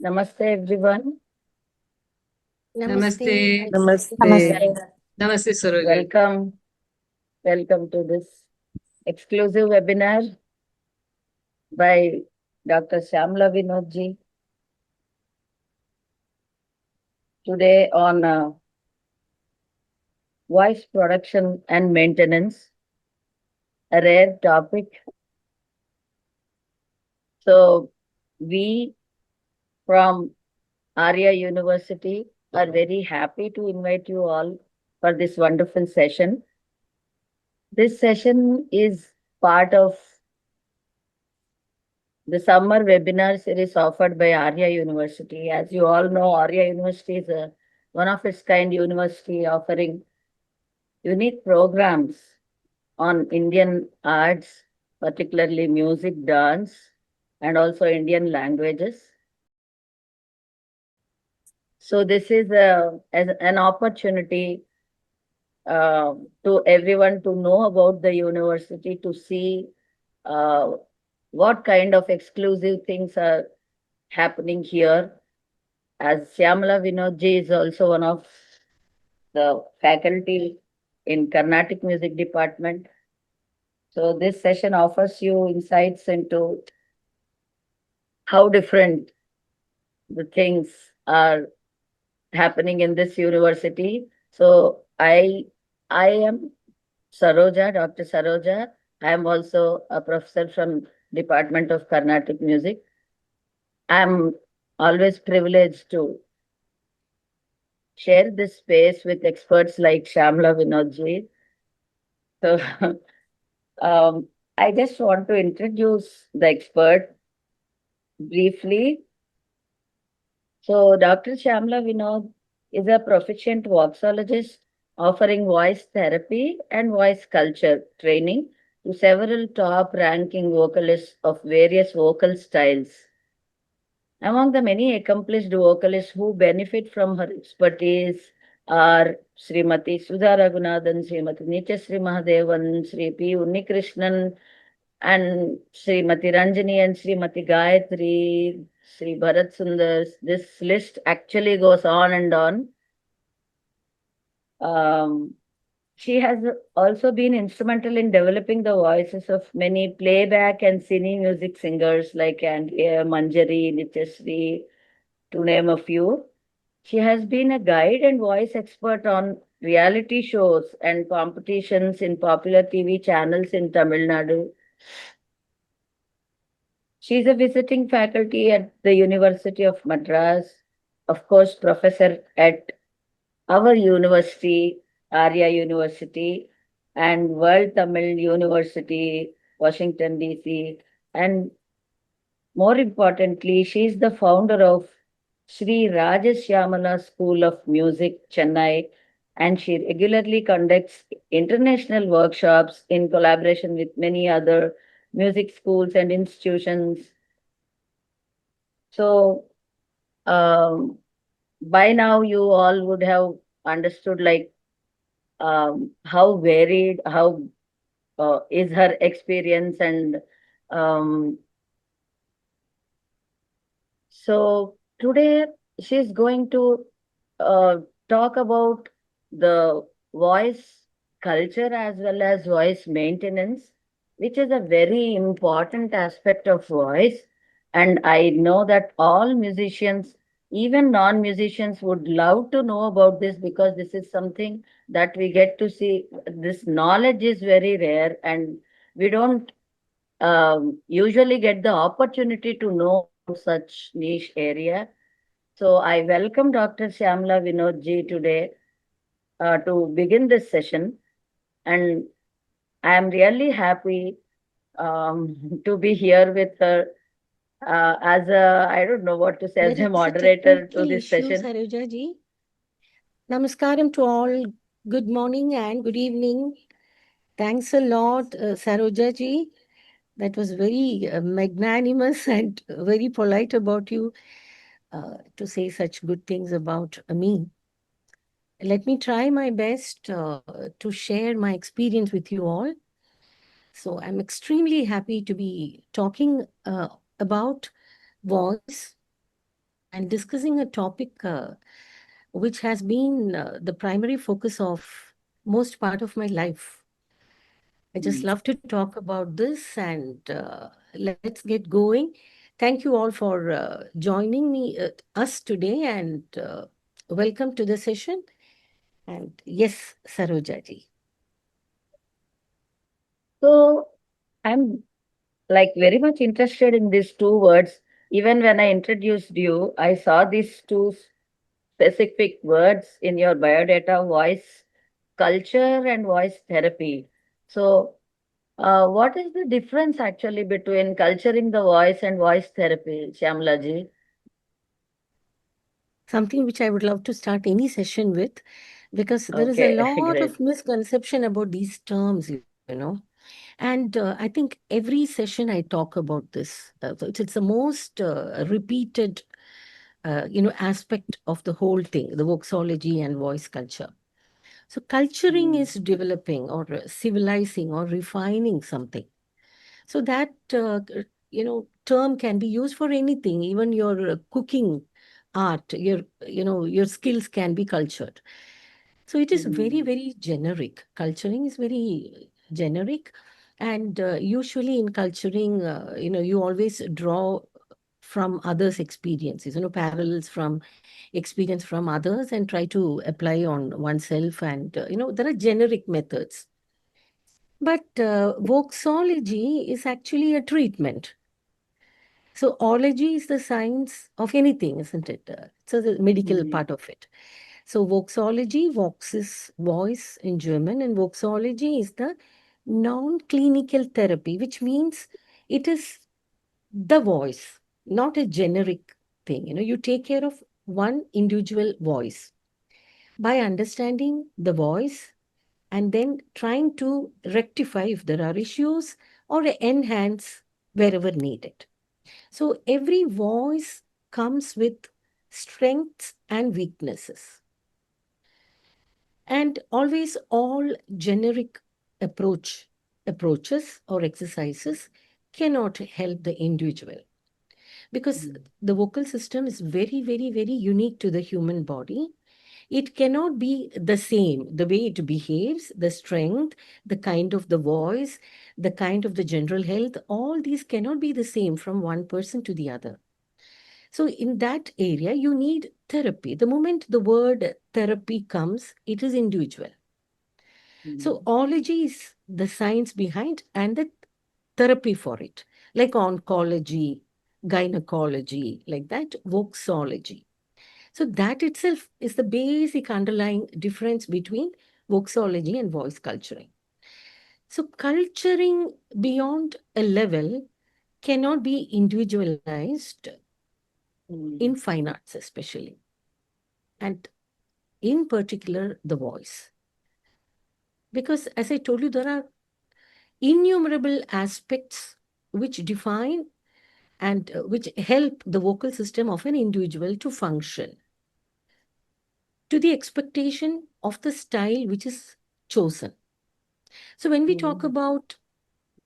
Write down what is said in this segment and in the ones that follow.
Namaste, everyone. Namaste. Namaste. Namaste, Saroja. Welcome to this exclusive webinar by Dr. Shyamla Vinodji. Today on voice production and maintenance, a rare topic. So we from Aria University are very happy to invite you all for this wonderful session. This session is part of the summer webinar series offered by Aria University. As you all know, Aria University is a one of its kind university offering unique programs on Indian arts, particularly music, dance, and also Indian languages. So this is as an opportunity to everyone to know about the university, to see uh, what kind of exclusive things are happening here. As Shyamala Vinodji is also one of the faculty in Carnatic music department. So this session offers you insights into how different the things are happening in this university. So I am Saroja, Dr. Saroja. I am also a professor from Department of Carnatic Music. I am always privileged to share this space with experts like Shyamla Vinodji. So I just want to introduce the expert briefly. So Dr. Shyamla Vinod is a proficient voxologist offering voice therapy and voice culture training to several top ranking vocalists of various vocal styles. Among the many accomplished vocalists who benefit from her expertise are Srimati Sudha Raghunathan, Srimati Nityasri Mahadevan, Sri P. Unnikrishnan, and Srimati Ranjani and Srimati Gayatri, Sri Bharat Sundar. This list actually goes on and on. She has also been instrumental in developing the voices of many playback and cine music singers like Andrea, Manjari, Nityasri, to name a few. She has been a guide and voice expert on reality shows and competitions in popular TV channels in Tamil Nadu. She's a visiting faculty at the University of Madras, of course, professor at our university, Aria University, and World Tamil University, Washington, D.C. And more importantly, she is the founder of Sri Rajashyamala School of Music, Chennai, and she regularly conducts international workshops in collaboration with many other music schools and institutions. So, um, by now, you all would have understood like how varied, how is her experience, and um, so today she's going to uh, talk about the voice culture as well as voice maintenance, which is a very important aspect of voice. And I know that all musicians, even non musicians, would love to know about this because this is something that we get to see. This knowledge is very rare, and we don't usually get the opportunity to know about such niche area. So I welcome Dr. Shyamla Vinodji today to begin this session, and I am really happy to be here with her as a, I don't know what to say, as a moderator to this session. Saroja ji. Namaskaram to all. Good morning and good evening. Thanks a lot, Saroja ji. That was very magnanimous and very polite about you to say such good things about me. Let me try my best to share my experience with you all. So I'm extremely happy to be talking about voice and discussing a topic which has been the primary focus of most part of my life. I just Mm. love to talk about this, and let's get going. Thank you all for joining me, us today, and welcome to the session. And yes, Sarojaji. So I'm like very much interested in these two words. Even when I introduced you, I saw these two specific words in your biodata: voice culture and voice therapy. So, what is the difference actually between culturing the voice and voice therapy, Shyamlaji? Something which I would love to start any session with, because there is a Okay, lot great. of misconception about these terms, And I think every session I talk about this. So it's the most repeated, aspect of the whole thing, the voxology and voice culture. So culturing Mm, is developing or civilizing or refining something. So that term can be used for anything, even your cooking art, your skills can be cultured. So it is very, mm, very generic. Culturing is very generic. And usually in culturing, you always draw from others' experiences, parallels from experience from others and try to apply on oneself. And, there are generic methods. But voxology is actually a treatment. So ology is the science of anything, isn't it? So the medical mm, part of it. So voxology, vox is voice in German, and voxology is the non-clinical therapy, which means it is the voice, not a generic thing. You take care of one individual voice by understanding the voice and then trying to rectify if there are issues or enhance wherever needed. So every voice comes with strengths and weaknesses. And always all generic approaches or exercises cannot help the individual, because mm, the vocal system is very, very, very unique to the human body. It cannot be the same. The way it behaves, the strength, the kind of the voice, the kind of the general health, all these cannot be the same from one person to the other. So in that area, you need therapy. The moment the word therapy comes, it is individual. So mm, ology is the science behind and the therapy for it, like oncology, gynecology, like that, voxology. So that itself is the basic underlying difference between voxology and voice culturing. So culturing beyond a level cannot be individualized in mm, fine arts, especially, and in particular, the voice. Because as I told you, there are innumerable aspects which define and which help the vocal system of an individual to function to the expectation of the style which is chosen. So when we talk mm, about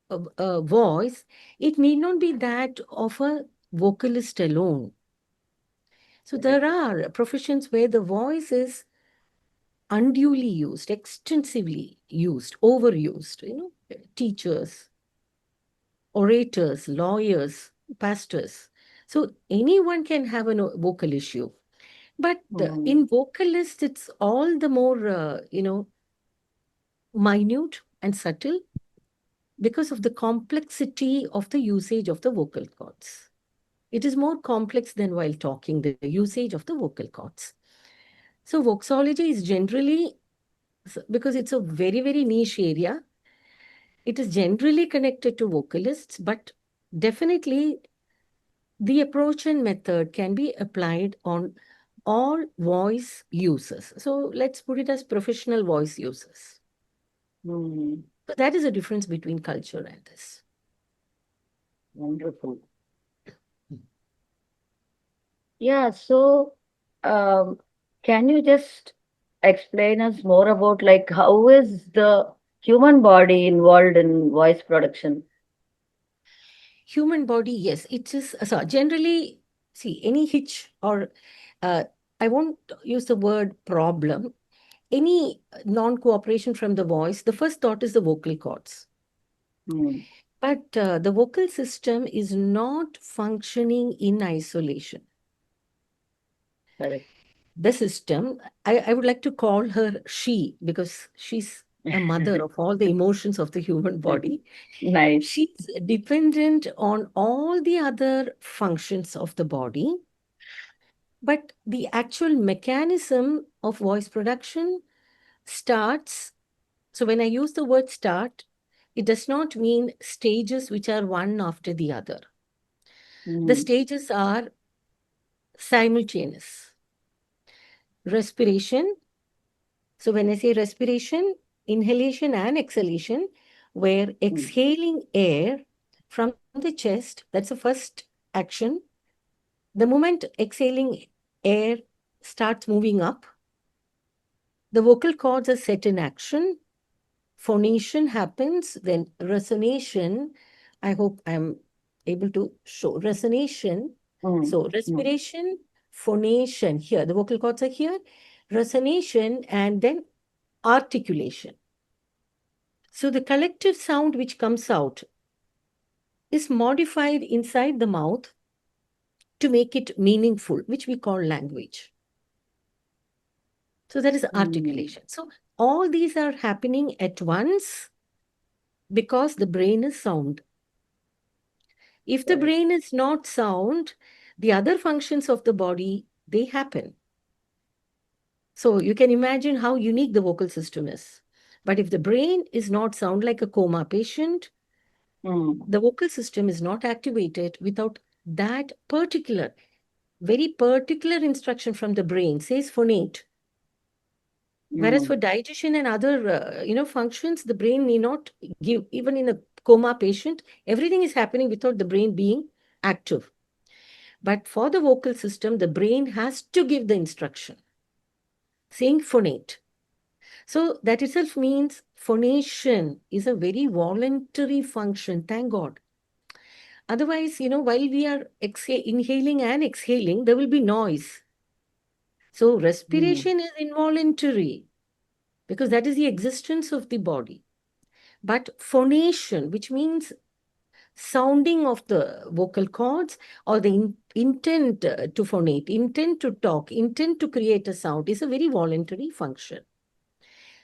a voice, it need not be that of a vocalist alone. So there correct. are professions where the voice is unduly used, extensively used, overused, teachers, orators, lawyers, pastors. So anyone can have a vocal issue. But Mm, in vocalists, it's all the more, minute and subtle because of the complexity of the usage of the vocal cords. It is more complex than while talking, the usage of the vocal cords. So, voxology is generally, because it's a very, very niche area, it is generally connected to vocalists, but definitely the approach and method can be applied on all voice users. So, let's put it as professional voice users. mm, So, that is a difference between culture and this. wonderful. Yeah, so um, can you just explain us more about like how is the human body involved in voice production? Human body, yes, it is. So generally, see, any hitch or I won't use the word problem, any non-cooperation from the voice, the first thought is the vocal cords. Mm. But the vocal system is not functioning in isolation. Correct. The system, I would like to call her she, because she's a mother of all the emotions of the human body. Nice. She's dependent on all the other functions of the body, but the actual mechanism of voice production starts. So when I use the word start, it does not mean stages which are one after the other. The Mm. stages are simultaneous. Respiration. So when I say respiration, inhalation and exhalation, where Mm. exhaling air from the chest, that's the first action. The moment exhaling air starts moving up, the vocal cords are set in action. Phonation happens, then resonation. I hope I'm able to show resonation. Mm. So Mm. respiration, phonation here, the vocal cords are here, resonation, and then articulation. So the collective sound which comes out is modified inside the mouth to make it meaningful, which we call language. So that is Mm. articulation. So all these are happening at once because the brain is sound. If the Correct. brain is not sound, the other functions of the body, they happen. So you can imagine how unique the vocal system is. But if the brain is not sound, like a coma patient, Mm. the vocal system is not activated without that particular, very particular instruction from the brain, says phonate. Whereas Mm. for digestion and other, functions, the brain may not give, even in a coma patient, everything is happening without the brain being active. But for the vocal system, the brain has to give the instruction, saying phonate. So that itself means phonation is a very voluntary function, thank God. Otherwise, while we are inhaling and exhaling, there will be noise. So Mm. respiration is involuntary because that is the existence of the body. But phonation, which means sounding of the vocal cords, or the intent to phonate, intent to talk, intent to create a sound, is a very voluntary function.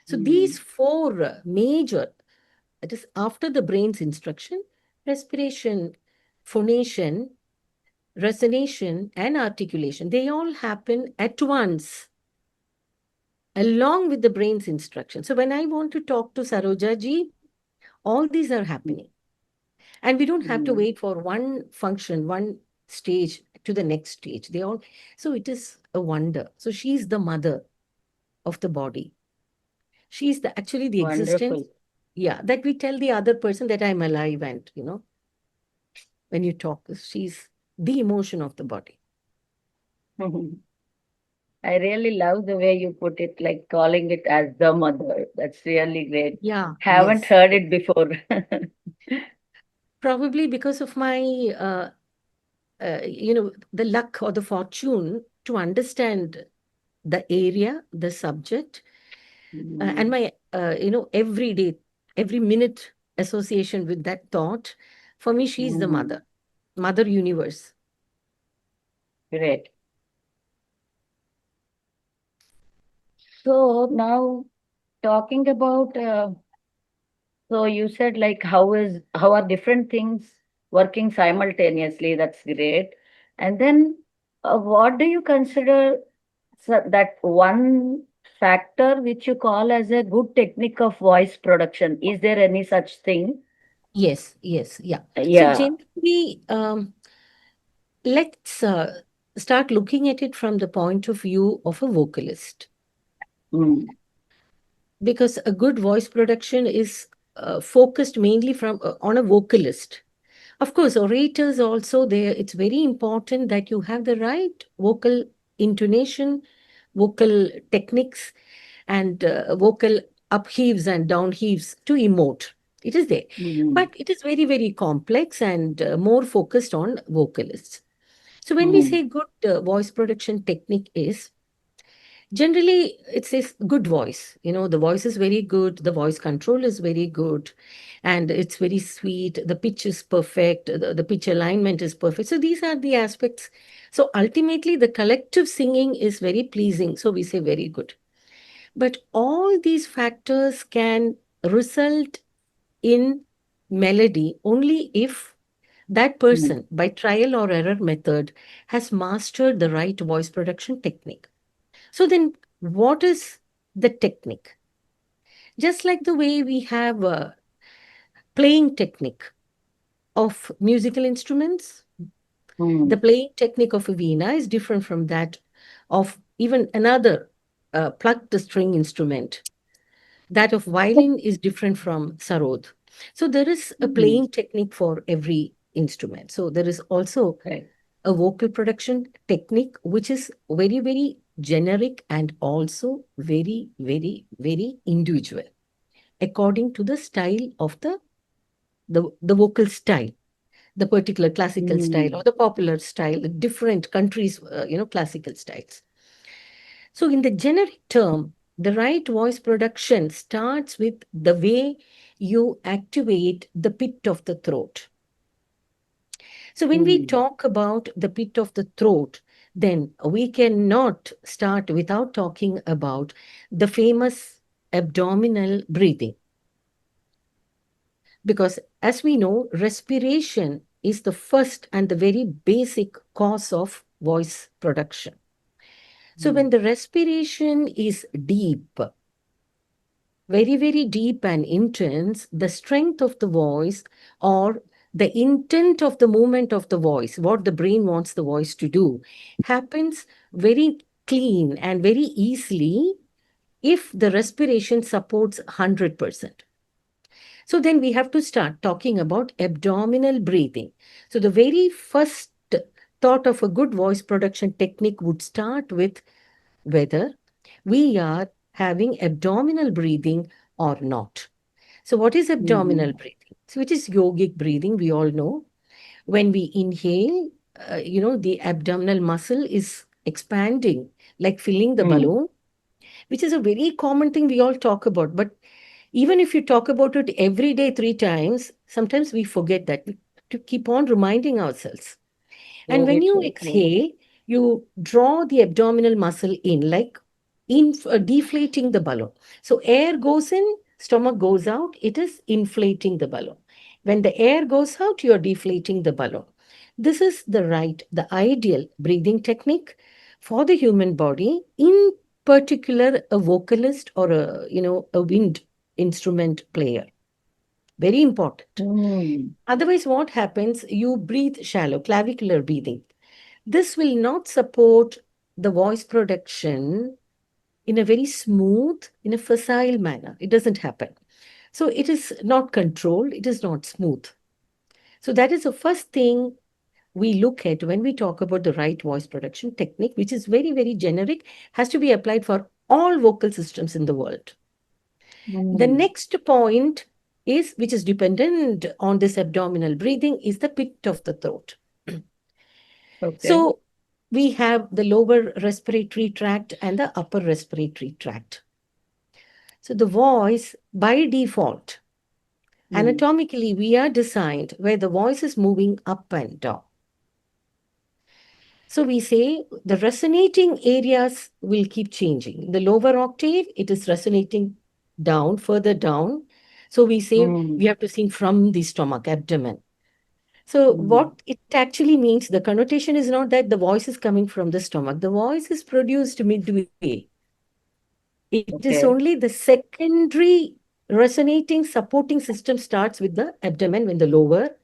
So Mm. these four major, that is after the brain's instruction, respiration, phonation, resonation, and articulation, they all happen at once along with the brain's instruction. So when I want to talk to Saroja ji, all these are happening. And we don't have to Mm. wait for one function, one stage to the next stage. They all, so it is a wonder. So she's the mother of the body. She's actually the existence. Wonderful. Yeah, that we tell the other person that I'm alive, and when you talk, she's the emotion of the body. I really love the way you put it, like calling it as the mother. That's really great. Yeah, Haven't yes, heard yes. it before. Probably because of my, the luck or the fortune to understand the area, the subject, and Mm. my, every day, every minute association with that thought. For me, she's the Mm. mother universe. Great. So now talking about, so you said like how are different things working simultaneously? That's great. And then what do you consider that one factor which you call as a good technique of voice production? Is there any such thing? Yes, yes, yeah. So Yeah. generally, let's start looking at it from the point of view of a vocalist, Mm. because a good voice production is focused mainly from on a vocalist. Of course, orators also, there it's very important that you have the right vocal intonation, vocal techniques, and vocal upheaves and downheaves to emote. It is there. Mm. But it is very, very complex and more focused on vocalists. So when we Mm. say good voice production technique is, generally it says good voice. The voice is very good, the voice control is very good, and it's very sweet, the pitch is perfect, the pitch alignment is perfect. So these are the aspects. So ultimately the collective singing is very pleasing, so we say very good. But all these factors can result in melody only if that Mm. person, by trial or error method, has mastered the right voice production technique. So then, what is the technique? Just like the way we have a playing technique of musical instruments, the Mm. playing technique of a veena is different from that of even another plucked string instrument. That of violin is different from sarod. So there is a Mm. playing technique for every instrument. So there is also Right. a vocal production technique which is very, very generic and also very, very, very individual according to the style of the vocal style, the particular classical style Mm. or the popular style, the different countries, classical styles. So in the generic term, the right voice production starts with the way you activate the pit of the throat. So when we Mm. talk about the pit of the throat, then we cannot start without talking about the famous abdominal breathing. Because as we know, respiration is the first and the very basic cause of voice production. So Mm. when the respiration is deep, very, very deep and intense, the strength of the voice or the intent of the movement of the voice, what the brain wants the voice to do, happens very clean and very easily if the respiration supports 100%. So then we have to start talking about abdominal breathing. So the very first thought of a good voice production technique would start with whether we are having abdominal breathing or not. So, what is Mm. abdominal breathing? So, which is yogic breathing, we all know. When we inhale, the abdominal muscle is expanding, like filling the Mm. balloon, which is a very common thing we all talk about. But even if you talk about it every day 3 times, sometimes we forget that. We to keep on reminding ourselves. And when Very you true. Yes. exhale, you draw the abdominal muscle in, like deflating the balloon. So air goes in, stomach goes out, it is inflating the balloon. When the air goes out, you're deflating the balloon. This is the ideal breathing technique for the human body, in particular a vocalist or a wind instrument player. Very important. Mm. Otherwise, what happens? You breathe shallow, clavicular breathing. This will not support the voice production in a very smooth, in a facile manner. It doesn't happen. So it is not controlled, it is not smooth. So that is the first thing we look at when we talk about the right voice production technique, which is very, very generic, has to be applied for all vocal systems in the world. The Mm. next point is, which is dependent on this abdominal breathing, is the pit of the throat. Okay. So we have the lower respiratory tract and the upper respiratory tract. So the voice, by default, Mm. anatomically, we are designed where the voice is moving up and down. So we say the resonating areas will keep changing. In the lower octave, it is resonating down, further down. So we say Mm. we have to sing from the stomach, abdomen. So Mm. what it actually means, the connotation is not that the voice is coming from the stomach. The voice is produced midway. It is only Okay. the secondary resonating supporting system starts with the abdomen when the lower,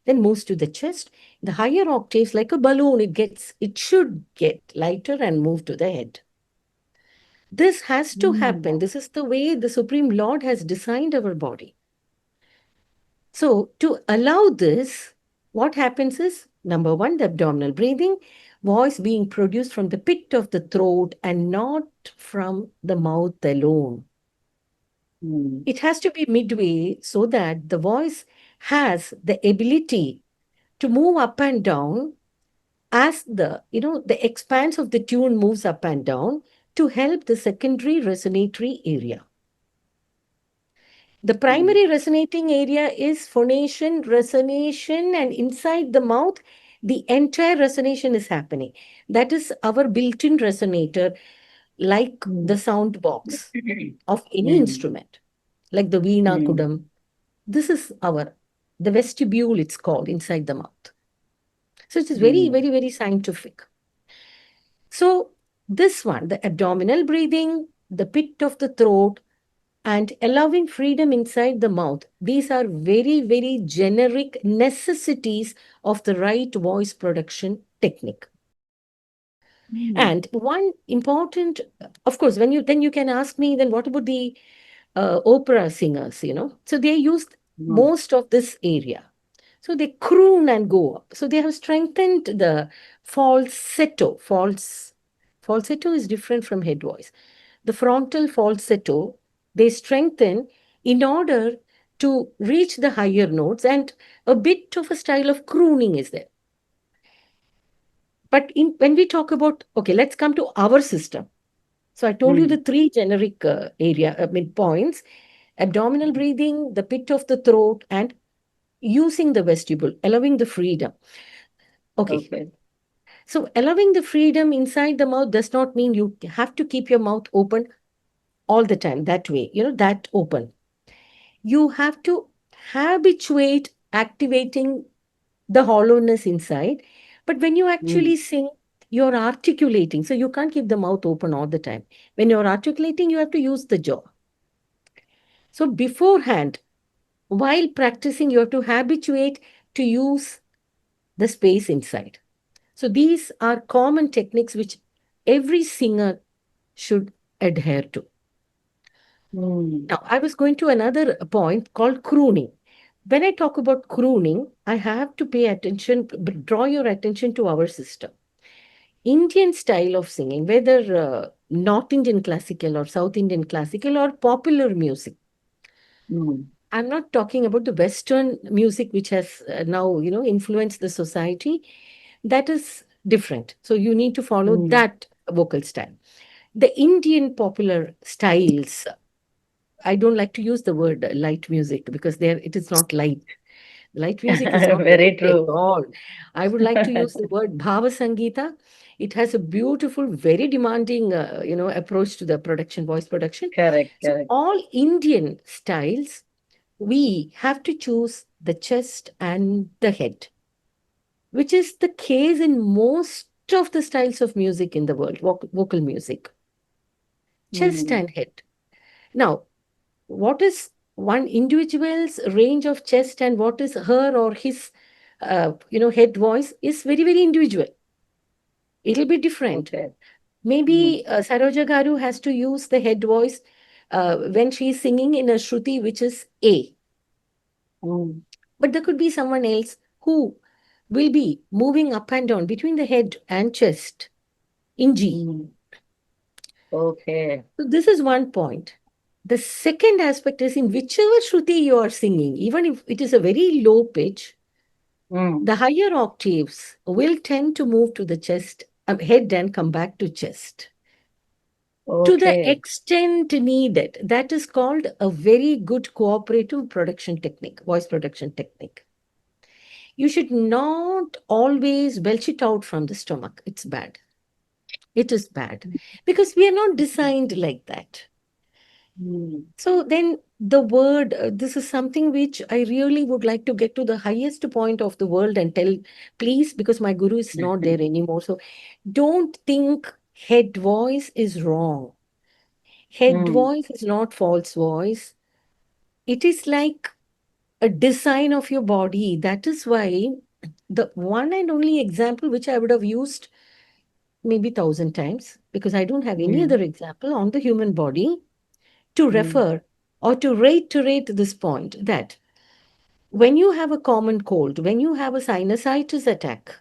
then moves to the chest. The higher octaves, like a balloon, it should get lighter and move to the head. This has to Mm. happen. This is the way the Supreme Lord has designed our body. So to allow this, what happens is, number one, the abdominal breathing, voice being produced from the pit of the throat and not from the mouth alone. Mm. It has to be midway so that the voice has the ability to move up and down as the expanse of the tune moves up and down to help the secondary resonatory area. The primary resonating area is phonation, resonation, and inside the mouth, the entire resonation is happening. That is our built-in resonator, like the sound box of any instrument, like the veena kudam. This is the vestibule, it's called, inside the mouth. So it is very, very, very scientific. So this one, the abdominal breathing, the pit of the throat, and allowing freedom inside the mouth, these are very, very generic necessities of the right voice production technique. And one important, of course, then you can ask me, then what about the opera singers, So they use most of this area. So they croon and go up. So they have strengthened the falsetto. Falsetto is different from head voice. The frontal falsetto, they strengthen in order to reach the higher notes, and a bit of a style of crooning is there. But when we talk about, okay, let's come to our system. So I told you the three generic points: abdominal breathing, the pit of the throat, and using the vestibule, allowing the freedom. Okay. So allowing the freedom inside the mouth does not mean you have to keep your mouth open all the time that way, that open. You have to habituate activating the hollowness inside. But when you actually sing, you're articulating. So you can't keep the mouth open all the time. When you're articulating, you have to use the jaw. So beforehand, while practicing, you have to habituate to use the space inside. So these are common techniques which every singer should adhere to. Now, I was going to another point called crooning. When I talk about crooning, I have to pay attention, draw your attention to our system. Indian style of singing, whether North Indian classical or South Indian classical or popular music. I'm not talking about the Western music, which has now, influenced the society. That is different. So you need to follow that vocal style. The Indian popular styles, I don't like to use the word light music because it is not light. Light music is not Very light at true. all. I would like to use the word Bhava Sangita. It has a beautiful, very demanding, approach to the production, voice production. Correct. So all Indian styles, we have to choose the chest and the head, which is the case in most of the styles of music in the world, vocal music. Chest and head. Now, what is one individual's range of chest and what is her or his, head voice is very, very individual. It'll be different. Maybe Saroja Garu has to use the head voice when she's singing in a Shruti, which is A. But there could be someone else who will be moving up and down between the head and chest in G. Okay. So this is one point. The second aspect is in whichever Shruti you are singing, even if it is a very low pitch, the higher octaves will tend to move to the chest, head and come back to chest. To the extent needed, that is called a very good cooperative production technique, voice production technique. You should not always belch it out from the stomach. It's bad. It is bad because we are not designed like that. So then the word, this is something which I really would like to get to the highest point of the world and tell, please, because my guru is not there anymore. So don't think head voice is wrong. Head voice is not false voice. It is like a design of your body. That is why the one and only example which I would have used maybe 1,000 times, because I don't have any other example on the human body to refer or to reiterate this point, that when you have a common cold, when you have a sinusitis attack,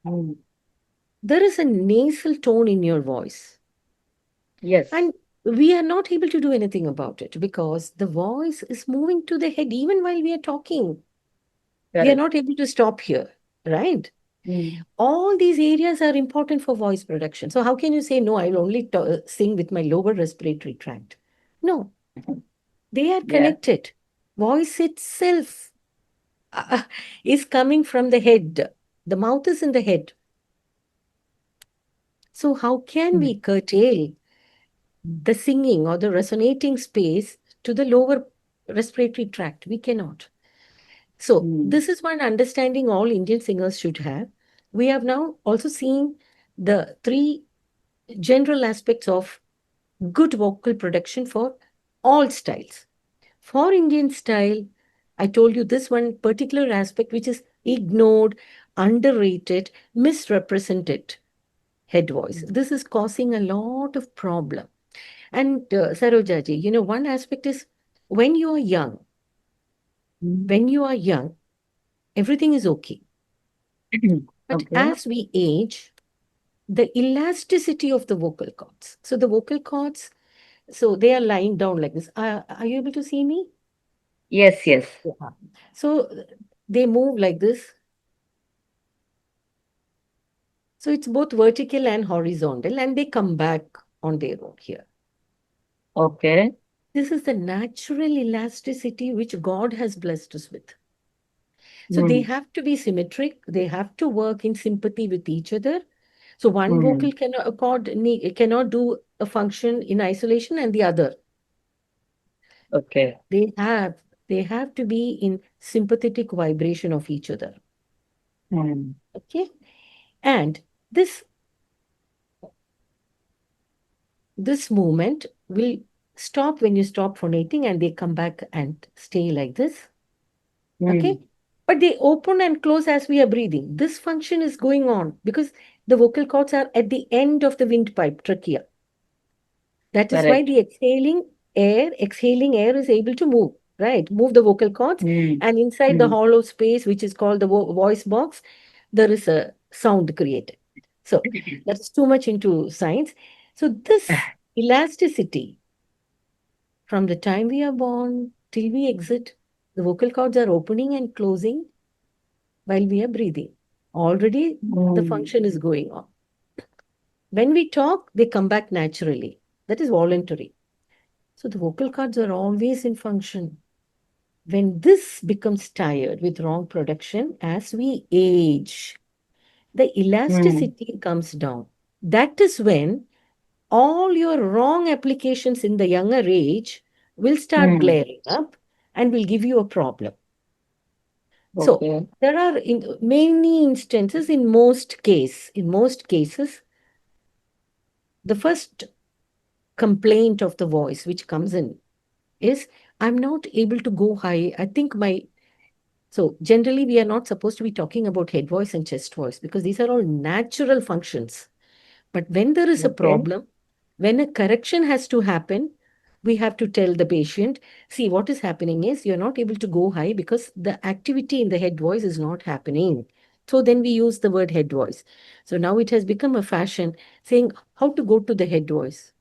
there is a nasal tone in your voice. Yes. And we are not able to do anything about it because the voice is moving to the head even while we are talking. We are not able to stop here, right? Mm. All these areas are important for voice production. So how can you say, no, I'll only sing with my lower respiratory tract? No, they are Yeah. connected. Voice itself uh, is coming from the head. The mouth is in the head. So how can Mm. we curtail the singing or the resonating space to the lower respiratory tract? We cannot. So Mm. this is one understanding all Indian singers should have. We have now also seen the three general aspects of good vocal production for all styles. For Indian style, I told you this one particular aspect which is ignored, underrated, misrepresented, head voice. This is causing a lot of problem. And Sarojaji, one aspect is when you are young, Mm. when you are young, everything is okay. But Okay. as we age, the elasticity of the vocal cords. So the vocal cords, so they are lying down like this. Are you able to see me? Yes, yes. Yeah. So they move like this. So it's both vertical and horizontal, and they come back on their own here. Okay. This is the natural elasticity which God has blessed us with. So they Mm. have to be symmetric. They have to work in sympathy with each other. So one vocal Mm. cannot do a function in isolation, and the other. Okay. They have they have to be in sympathetic vibration of each other. Mm. Okay, and this this movement will stop when you stop phonating, and they come back and stay like this. Okay, Mm. but they open and close as we are breathing. This function is going on because the vocal cords are at the end of the windpipe trachea. That is why Correct. the exhaling air is able to move, right? Move the vocal cords. Mm. And inside the Mm. hollow space, which is called the voice box, there is a sound created. So that's too much into science. So this elasticity from the time we are born till we exit, the vocal cords are opening and closing while we are breathing. Already the Mm. function is going on. When we talk, they come back naturally. That is voluntary. So the vocal cords are always in function. When this becomes tired with wrong production, as we age, the Mm. elasticity comes down. That is when all your wrong applications in the younger age will start Mm. glaring up and will give you a problem. So Okay. there are in many instances, in most cases, the first complaint of the voice which comes in is I'm not able to go high. I think my So generally, we are not supposed to be talking about head voice and chest voice because these are all natural functions. But when there is a Okay. problem, when a correction has to happen, we have to tell the patient, see, what is happening is you're not able to go high because the activity in the head voice is not happening. So then we use the word head voice. So now it has become a fashion saying how to go to the head voice.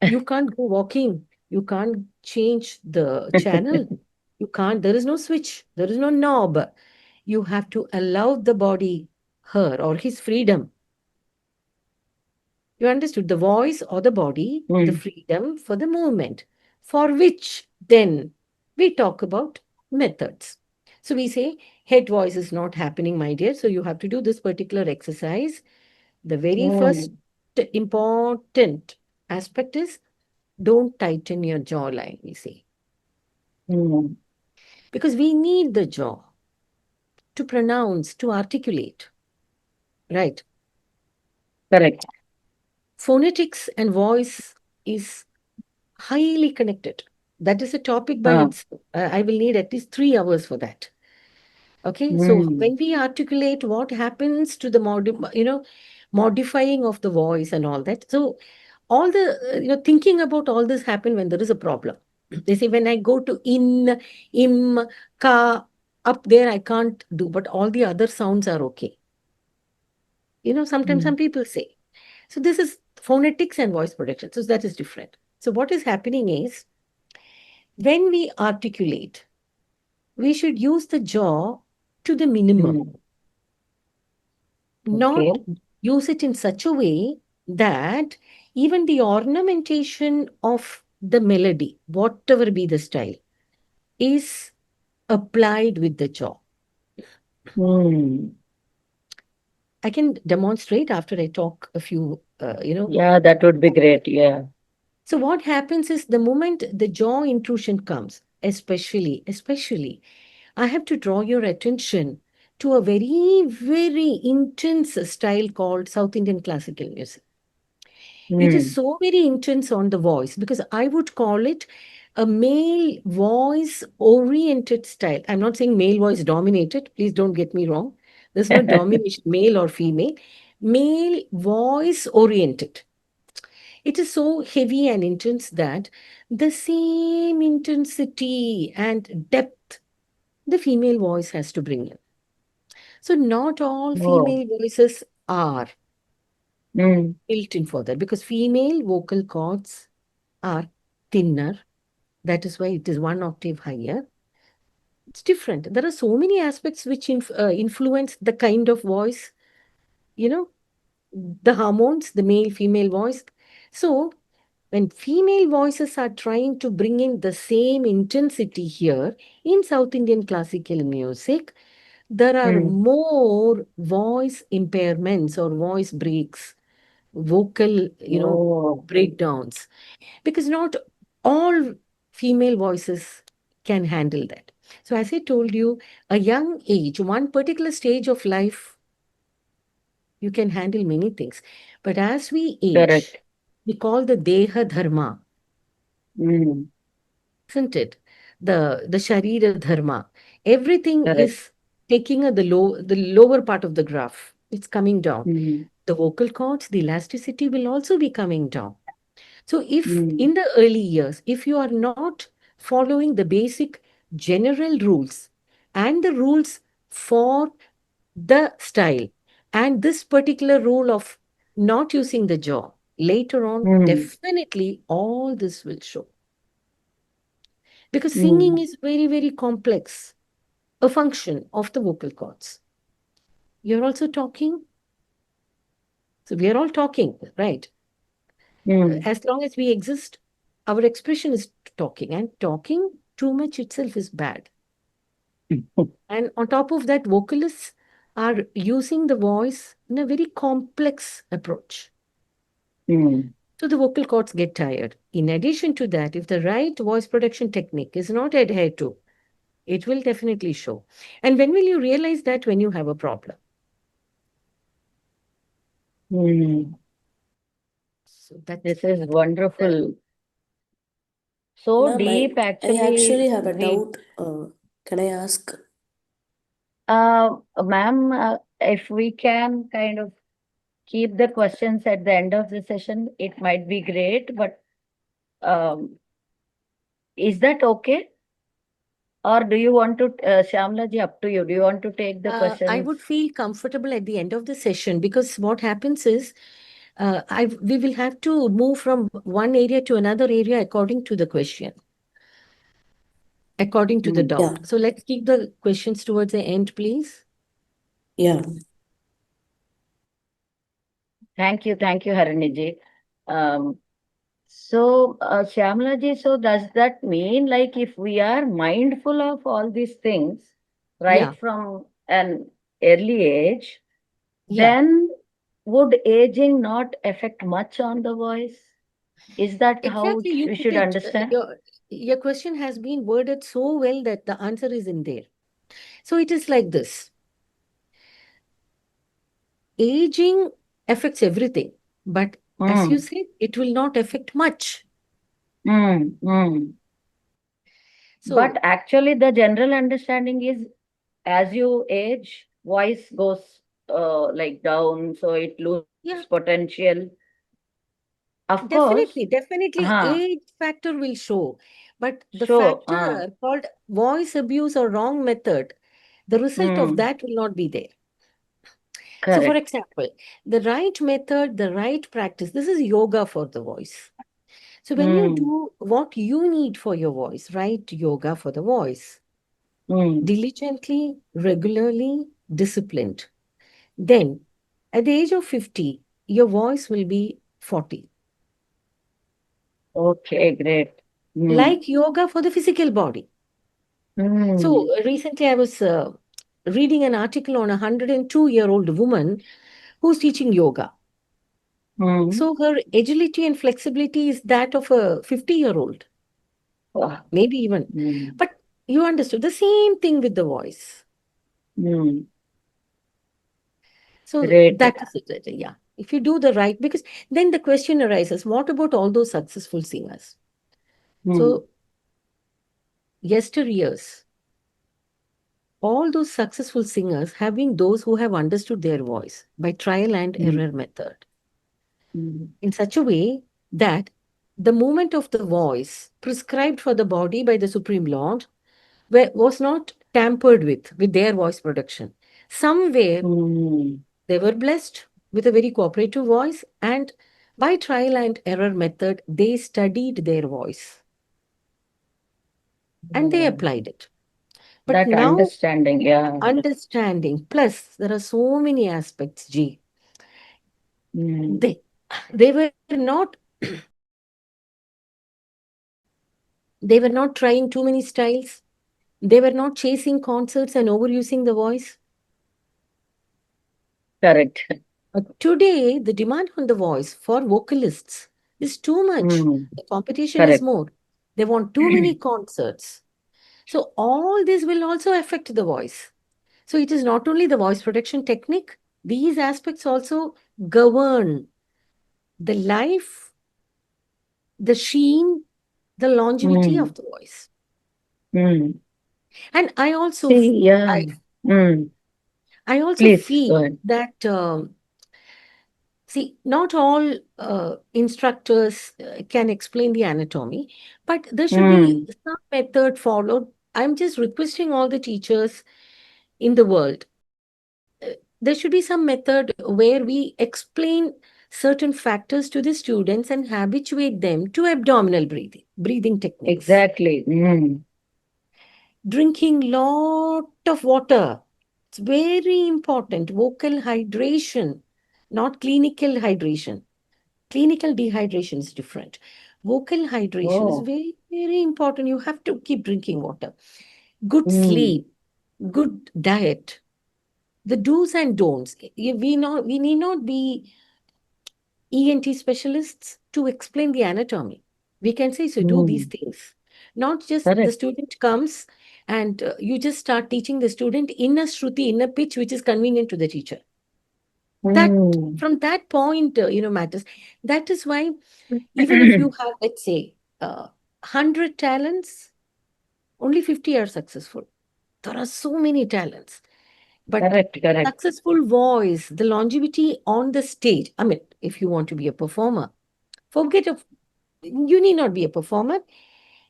You can't go walking. You can't change the channel. You can't, there is no switch, there is no knob. You have to allow the body her or his freedom. You understood the voice or the body, the Mm. freedom for the movement, for which then we talk about methods. So we say, head voice is not happening, my dear. So you have to do this particular exercise. The very first Mm. important aspect is don't tighten your jawline, we say, Mm. because we need the jaw to pronounce, to articulate, right? Correct. Phonetics and voice is highly connected. That is a topic by Ah. itself. I will need at least 3 hours for that. Okay, so Mm. when we articulate what happens to the modifying of the voice and all that. So all the thinking about all this happen when there is a problem. They say when I go to in, im, ka, up there I can't do, but all the other sounds are okay. Sometimes Mm. some people say. So this is phonetics and voice production. So that is different. So what is happening is when we articulate, we should use the jaw to the minimum. Mm. not Okay. use it in such a way that even the ornamentation of the melody, whatever be the style, is applied with the jaw. Hmm. I can demonstrate after I talk a few. Yeah, that would be great. Yeah. So what happens is the moment the jaw intrusion comes, especially, I have to draw your attention to a very, very intense style called South Indian classical music. It is Hmm. so very intense on the voice because I would call it a male voice oriented style. I'm not saying male voice dominated. Please don't get me wrong. There's no domination, male or female. Male voice oriented. It is so heavy and intense that the same intensity and depth the female voice has to bring in. So, not all Oh. female voices are Hmm. built in for that because female vocal cords are thinner. That is why it is one octave higher. It's different. There are so many aspects which influence the kind of voice, you know, the hormones, the male female voice. So, when female voices are trying to bring in the same intensity here in South Indian classical music, there are Hmm. more voice impairments or voice breaks, vocal Oh. breakdowns, because not all female voices can handle that. So, as I told you, a young age, one particular stage of life, you can handle many things. But as we age, Correct. we call the Deha Dharma, Hmm. isn't it? The Sharira Dharma. Everything Correct. is taking the lower part of the graph. It's coming down. Hmm. The vocal cords, the elasticity will also be coming down. So, if Hmm. in the early years, if you are not following the basic general rules and the rules for the style and this particular rule of not using the jaw, later on, Hmm. definitely all this will show. Because singing Hmm. is very, very complex, a function of the vocal cords. You're also talking. So, we are all talking, right? Hmm. As long as we exist, our expression is talking, and talking too much itself is bad. And on top of that, vocalists are using the voice in a very complex approach. Hmm. So the vocal cords get tired. In addition to that, if the right voice production technique is not adhered to, it will definitely show. And when will you realize that? When you have a problem? Hmm. So that's This is the, wonderful. So Ma'am, deep, I actually. actually have a We, doubt. Can I ask? ma'am, if we can kind of keep the questions at the end of the session, it might be great. But um, is that okay? Or do you want to, Shyamla ji, up to you. Do you want to take the I questions? would feel comfortable at the end of the session because what happens is we will have to move from one area to another area according to the question, according to the Hmm. Yeah, doubt. So let's keep the questions towards the end, please. yeah. Thank you, Harini ji. Um, so, Shyamla ji, so does that mean like if we are mindful of all these things right Yeah, from an early age, yeah. then would aging not affect much on the voice? Is that how Exactly, you we put should it. understand? Your question has been worded so well that the answer is in there. So it is like this: aging affects everything, but as you Hmm. said, it will not affect much. Hmm. Hmm. But So actually, the general understanding is as you age, voice goes like down, so it loses yeah, potential. Of course, definitely, huh? age factor will show, but the Sure, factor called voice abuse or wrong method, the result of hmm, that will not be there. So, for correct. example, the right method, the right practice, this is yoga for the voice. So, when you Hmm, do what you need for your voice, right? Yoga for the voice, hmm, diligently, regularly, disciplined, then At the age of 50, your voice will be 40. Okay, great. Like yoga for the physical body. So recently I was reading an article on a 102-year-old woman who's teaching yoga. So her agility and flexibility is that of a 50-year-old, Wow. maybe even. But you understood the same thing with the voice. So Great. that is it. Yeah. If you do the right, because then the question arises, what about all those successful singers? So yesteryears, all those successful singers have been those who have understood their voice by trial and error method in such a way that the movement of the voice prescribed for the body by the Supreme Lord was not tampered with their voice production. Somewhere they were blessed with a very cooperative voice, and by trial and error method, they studied their voice and they applied it. But That now, understanding, yeah. understanding, plus there are so many aspects, G. They were not they were not trying too many styles. They were not chasing concerts and overusing the voice. Correct. But today, the demand on the voice for vocalists is too much. The competition is Correct. more. They want too many concerts. So all this will also affect the voice. So it is not only the voice production technique, these aspects also govern the life, the sheen, the longevity of the voice. And I also, See, yeah. I also Please, go feel ahead. that, see, not all instructors can explain the anatomy, but there should be some method followed. I'm just requesting all the teachers in the world. There should be some method where we explain certain factors to the students and habituate them to abdominal breathing techniques. Exactly. Drinking lot of water. It's very important. Vocal hydration, not clinical hydration. Clinical dehydration is different. Vocal hydration is very, very important. You have to keep drinking water. Good sleep, good diet. The do's and don'ts. We need not be ENT specialists to explain the anatomy. We can say, so do these things. Not just the Correct. student comes and you just start teaching the student in a shruti, in a pitch which is convenient to the teacher. That from that point, matters. That is why even if you have, let's say, 100 talents, only 50 are successful. There are so many talents. But Correct. successful voice, the longevity on the stage. I mean, if you want to be a performer, forget of you need not be a performer.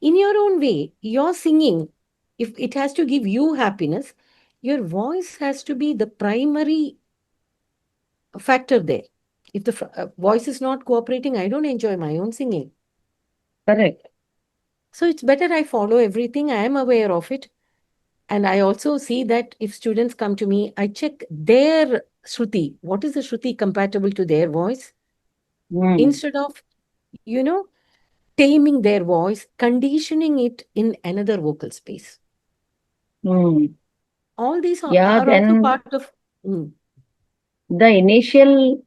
In your own way, your singing, if it has to give you happiness, your voice has to be the primary factor there. If the voice is not cooperating, I don't enjoy my own singing. Correct. So it's better I follow everything. I am aware of it. And I also see that if students come to me, I check their shruti. What is the shruti compatible to their voice? Instead of, taming their voice, conditioning it in another vocal space. All these Yeah, are also then part of. the initial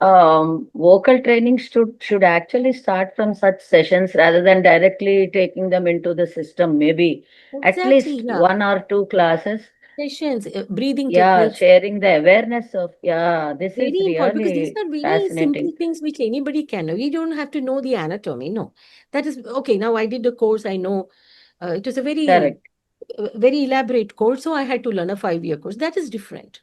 vocal training should actually start from such sessions rather than directly taking them into the system. Maybe at Exactly, least yeah. 1 or 2 classes. Sessions, breathing Yeah, techniques. sharing the awareness of, this is Very important because these really are very simple fascinating. things which anybody can know. You don't have to know the anatomy. No, that is okay. Now I did the course. I know it was a very, Correct. very elaborate course. So I had to learn a 5-year course. That is different.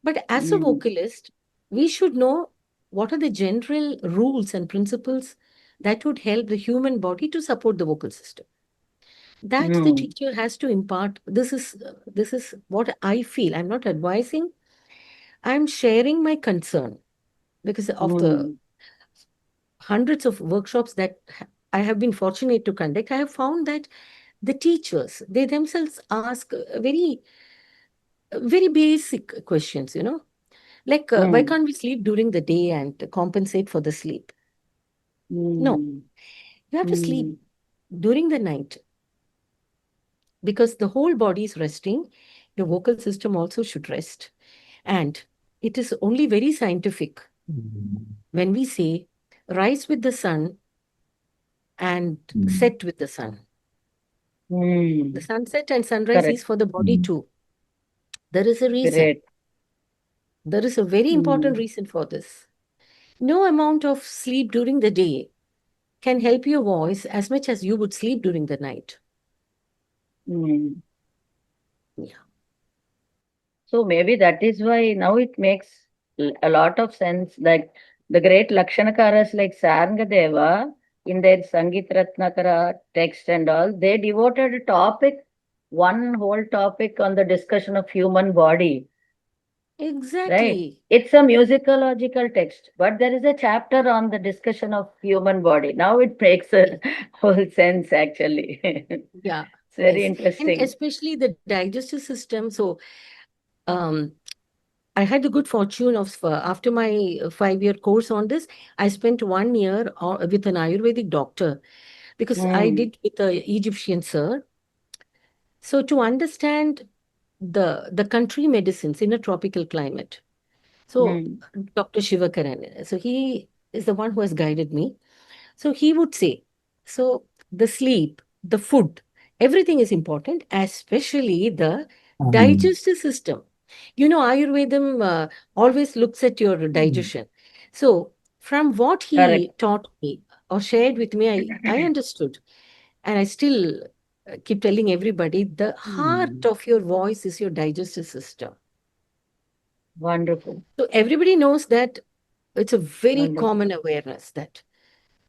But as a vocalist, we should know what are the general rules and principles that would help the human body to support the vocal system. That the teacher has to impart. This is what I feel. I'm not advising. I'm sharing my concern because of the hundreds of workshops that I have been fortunate to conduct. I have found that the teachers, they themselves ask very, very basic questions, Like, why Mm. can't we sleep during the day and compensate for the sleep? No, Mm. you have to sleep Mm. during the night because the whole body is resting. Your vocal system also should rest. And it is only very scientific when we say rise with the sun and set with the sun. The Mm. sunset and sunrise Correct. is for the body too. There is a reason. Great. There is a very important Mm. reason for this. No amount of sleep during the day can help your voice as much as you would sleep during the night. Mm. Yeah. So maybe that is why now it makes a lot of sense. Like the great Lakshanakaras like Sarngadeva in their Sangit Ratnakara text and all, they devoted a topic, one whole topic on the discussion of human body, right? Exactly. It's a musicological text, but there is a chapter on the discussion of human body. Now it makes a Yes. whole sense actually. Yeah. It's very Yes. And interesting. especially the digestive system. So, um, I had the good fortune of after my 5-year course on this, I spent 1 year with an Ayurvedic doctor because I Mm. did with the Egyptian sir. So to understand the country medicines in a tropical climate. So Mm. Dr. Shivakaran, so he is the one who has guided me. So he would say, so the sleep, the food, everything is important, especially the digestive system. You know, Ayurvedam always looks at your digestion. So from what Correct. he taught me or shared with me, I understood. And I still keep telling everybody the heart of your voice is your digestive system. Wonderful. So everybody knows that it's a very Wonderful. common awareness that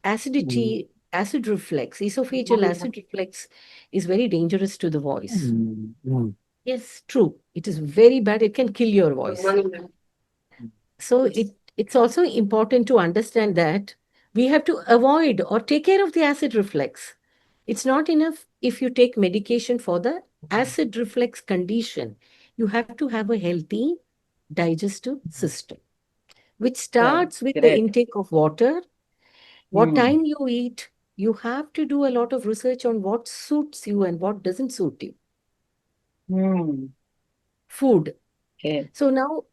acidity, acid reflux, esophageal acid reflux is very dangerous to the voice. Yes, true. It is very bad. It can kill your voice. So it's also important to understand that we have to avoid or take care of the acid reflux. It's not enough if you take medication for the acid reflux condition. You have to have a healthy digestive system, which Yeah, starts with the great. intake of water, what Hmm. time you eat. You have to do a lot of research on what suits you and what doesn't suit you. Hmm. Food. Okay. So now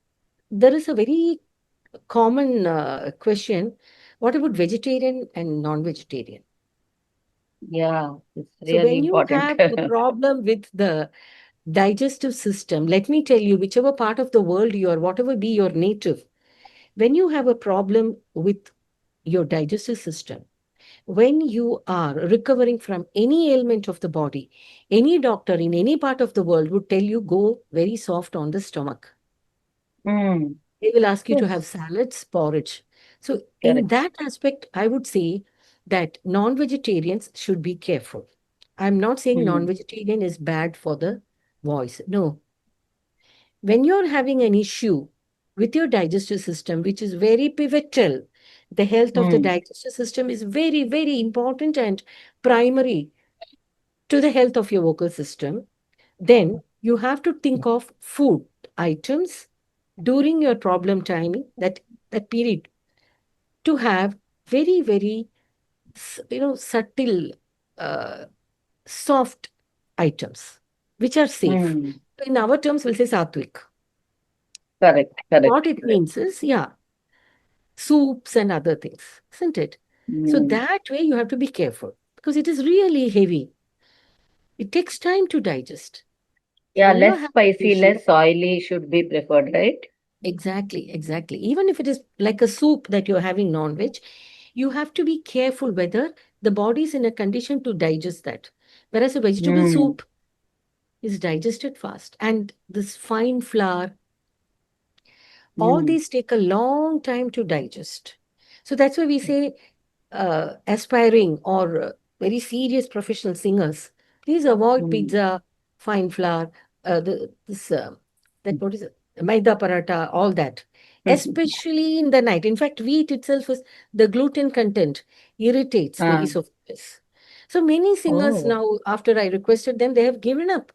there is a very common question. What about vegetarian and non-vegetarian? Yeah, it's So really when you important. have a problem with the digestive system, let me tell you, whichever part of the world you are, whatever be your native, when you have a problem with your digestive system, when you are recovering from any ailment of the body, any doctor in any part of the world would tell you go very soft on the stomach. Hmm. They will ask you to have Yes, salads, porridge. So, in correct. that aspect, I would say that non vegetarians should be careful. I'm not saying non Hmm. vegetarian is bad for the voice. No. When you're having an issue with your digestive system, which is very pivotal, the health of the Hmm. digestive system is very, very important and primary to the health of your vocal system, then you have to think of food items during your problem timing, that period, to have very, very, subtle, uh, soft items, which are safe. Hmm. In our terms, we'll say sattvic. Correct, correct. What it means is, yeah, soups and other things, isn't it? So Hmm. that way you have to be careful because it is really heavy. It takes time to digest. So Yeah, when you're less having an spicy, issue, less oily should be preferred, right? exactly, exactly. Even if it is like a soup that you're having non-veg, you have to be careful whether the body is in a condition to digest that. Whereas a vegetable Hmm. soup is digested fast. And this fine flour, all Hmm. these take a long time to digest. So that's why we say aspiring or very serious professional singers, please avoid Hmm. pizza, fine flour, this that what is it? Maida paratha, all that. Especially in the night. In fact, wheat itself is the gluten content irritates the Ah. esophagus. So many singers Oh. now, after I requested them, they have given up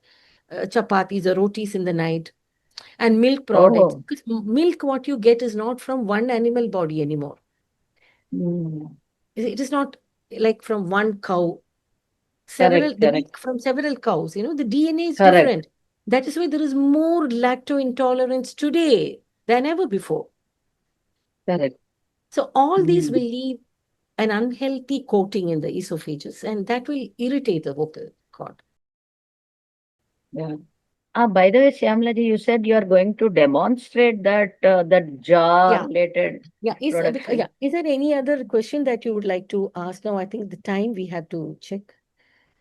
chapatis or rotis in the night. and milk products. Oh. Because milk, what you get is not from one animal body anymore. Mm. It is not like from one cow. Correct, The correct, milk from several cows, the DNA is correct, different. That is why there is more lacto intolerance today than ever before. correct. So all these will Mm. leave an unhealthy coating in the esophagus, and that will irritate the vocal cord. Yeah. By the way, Shyamlaji, you said you are going to demonstrate that jar Yeah, related yeah. production. Is there any other question that you would like to ask now? I think the time we have to check.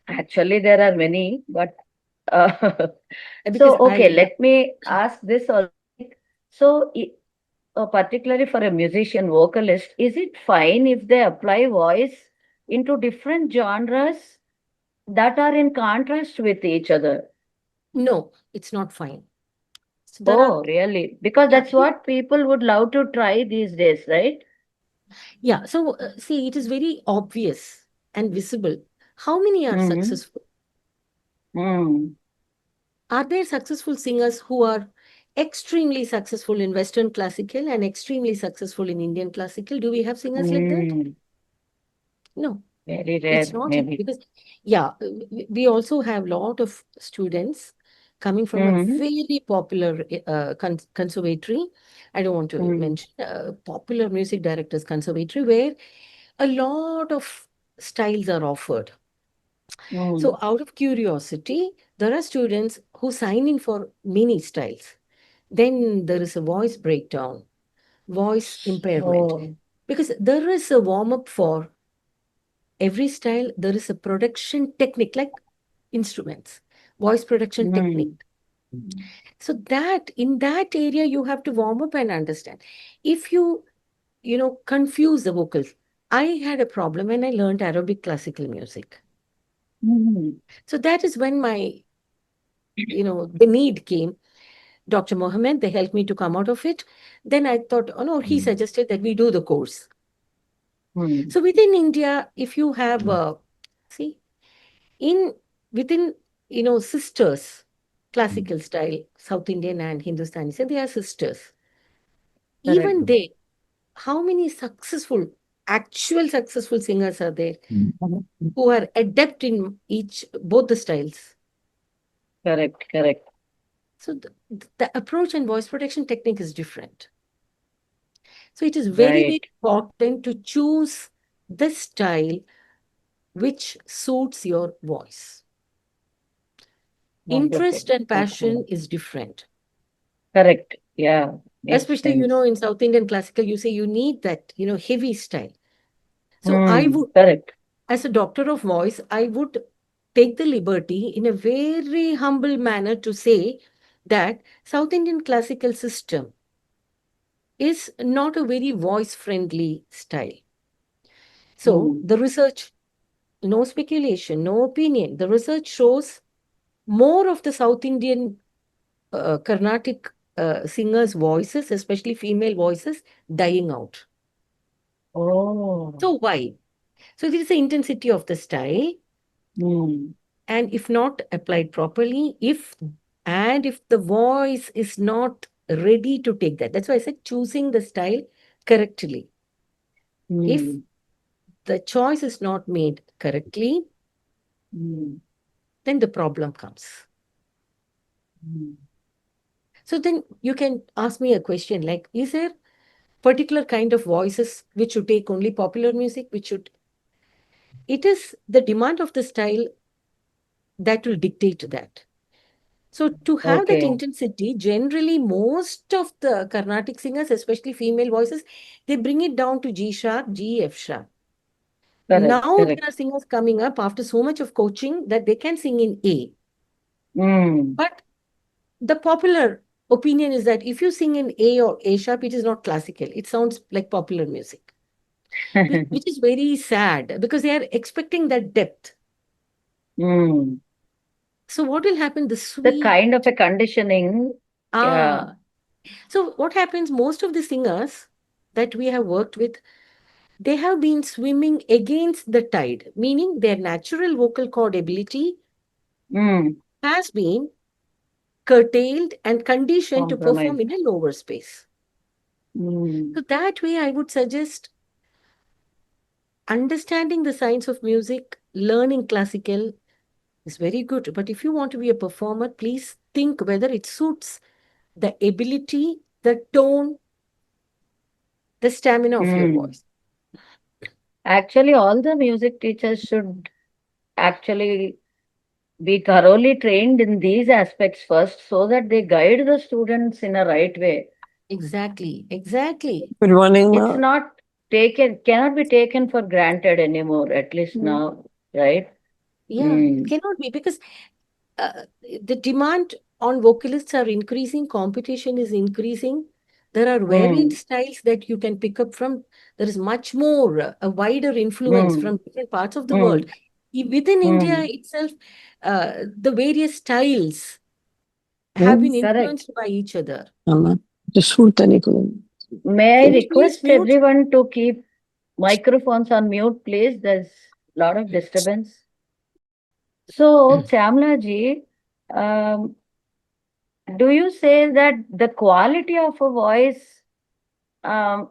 Actually, there are many, but uh, Because so okay, yeah. let me ask this also. So, particularly for a musician vocalist, is it fine if they apply voice into different genres that are in contrast with each other? No, it's not fine. So there are, Oh, really? Because yeah, that's what people would love to try these days, right? yeah. So see, it is very obvious and visible. How many are Mm-hmm. successful? Mm. Are there successful singers who are extremely successful in Western classical and extremely successful in Indian classical? Do we have singers like that? Mm. No, Very it's rare, not like, maybe. because, yeah, we also have a lot of students coming from a Mm-hmm. very popular conservatory. I don't want to Mm. mention popular music directors conservatory where a lot of styles are offered. Mm. So, out of curiosity, there are students who sign in for many styles. Then there is a voice breakdown, voice impairment, Oh. because there is a warm up for every style. There is a production technique, like instruments, voice production technique. Mm. So that in that area you have to warm up and understand. If you confuse the vocals. I had a problem when I learned Arabic classical music. Mm. So that is when the need came. Dr. Mohammed, they helped me to come out of it. Then I thought, oh no, he suggested that we do the course. Mm. So within India, if you have, see, in within, sisters, classical style, South Indian and Hindustani, so they are sisters. Correct. Even they, how many actual successful singers are there who are adept in both the styles? Correct, correct. So the approach and voice protection technique is different. So it is very, Right. very important to choose the style which suits your voice. Wonderful. Interest and Okay. passion is different. Correct. Yeah. Makes Especially, sense. in South Indian classical, you say you need that, heavy style. So I Mm. would, Correct. as a doctor of voice, I would take the liberty in a very humble manner to say that South Indian classical system is not a very voice friendly style. So Mm. the research, no speculation, no opinion. The research shows more of the South Indian Carnatic singers' voices, especially female voices, dying out. Oh. So why? So there is the intensity of the style, Mm. and if not applied properly, if the voice is not ready to take that, that's why I said choosing the style correctly. If Mm. the choice is not made correctly, Mm. then the problem comes. Mm. So then you can ask me a question like, is there particular kind of voices which should take only popular music, it is the demand of the style that will dictate that. So to have that Okay. intensity, generally most of the Carnatic singers, especially female voices, they bring it down to G sharp, G, F sharp. Correct, Now there correct. are singers coming up after so much of coaching that they can sing in A. Mm. But the popular opinion is that if you sing in A or A sharp, it is not classical. It sounds like popular music, which is very sad because they are expecting that depth. Mm. So what will happen? The The sweet, kind of a conditioning. Yeah. ah. So what happens? Most of the singers that we have worked with, they have been swimming against the tide, meaning their natural vocal cord ability Mm. has been curtailed and conditioned to perform Compromise. in a lower space. Mm. So that way, I would suggest understanding the science of music, learning classical is very good. But if you want to be a performer, please think whether it suits the ability, the tone, the stamina of your Mm. voice. Actually, all the music teachers should actually be thoroughly trained in these aspects first so that they guide the students in a right way. Exactly, exactly. Good morning, It's ma. not cannot be taken for granted anymore, at least Mm. now, right? Yeah, it Mm. cannot be because uh, the demand on vocalists are increasing, competition is increasing. There are varied Mm. styles that you can pick up from. There is much more, a wider influence Mm. from different parts of the world. Mm. Within India Mm. itself, the various styles have been Correct. influenced by each other. Ama. Just May I Can you please request mute? everyone to keep microphones on mute, please? There's a lot of disturbance. So, Chamla um, do you say that the quality of a voice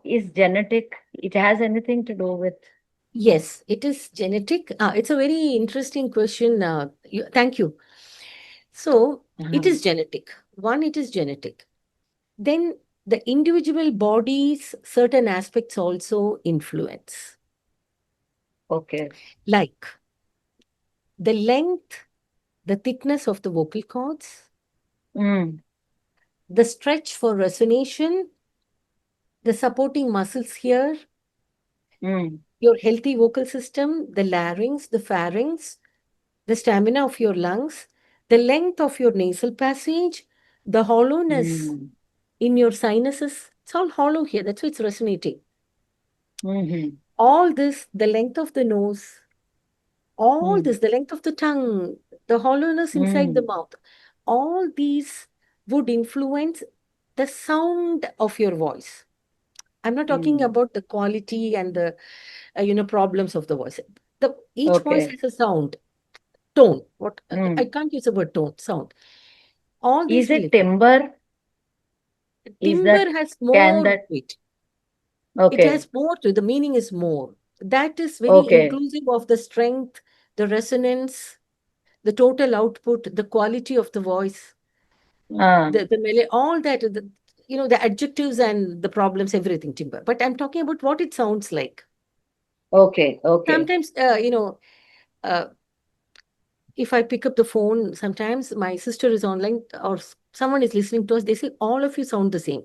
is genetic? It has anything to do with? Yes, it is genetic. It's a very interesting question. Thank you. So, it is genetic. One, it is genetic. Then the individual body's certain aspects also influence, Okay. like the length, the thickness of the vocal cords, Mm. the stretch for resonation, the supporting muscles here, Mm. your healthy vocal system, the larynx, the pharynx, the stamina of your lungs, the length of your nasal passage, the hollowness Mm. in your sinuses. It's all hollow here. That's why it's resonating. Mm-hmm. All this, the length of the nose, all Mm. this, the length of the tongue, the hollowness inside the Mm. mouth, all these would influence the sound of your voice. I'm not talking Mm. about the quality and the problems of the voice. Each voice Okay. has a sound, tone. What I Mm. can't use the word tone, sound. All Is these will it affect. timber? Is Timber that, has can more to that? it. It Okay. has more to it. The meaning is more. That is very Okay. inclusive of the strength, the resonance, the total output, the quality of the voice, Ah, all that, the adjectives and the problems, everything, timber. But I'm talking about what it sounds like. okay. Okay. Sometimes, uh, if I pick up the phone, sometimes my sister is online or someone is listening to us, they say, all of you sound the same.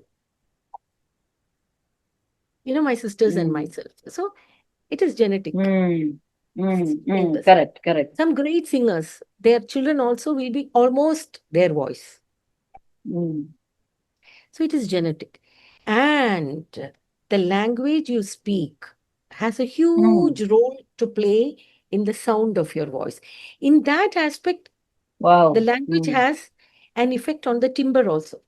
My sisters and Mm. myself. So it is genetic Mm. Mm. in Mm. this. Correct. Correct. Some great singers, their children also will be almost their voice. Mm. So it is genetic. And the language you speak has a huge Mm. role to play in the sound of your voice. In that aspect, the Wow. language Mm. has an effect on the timbre also.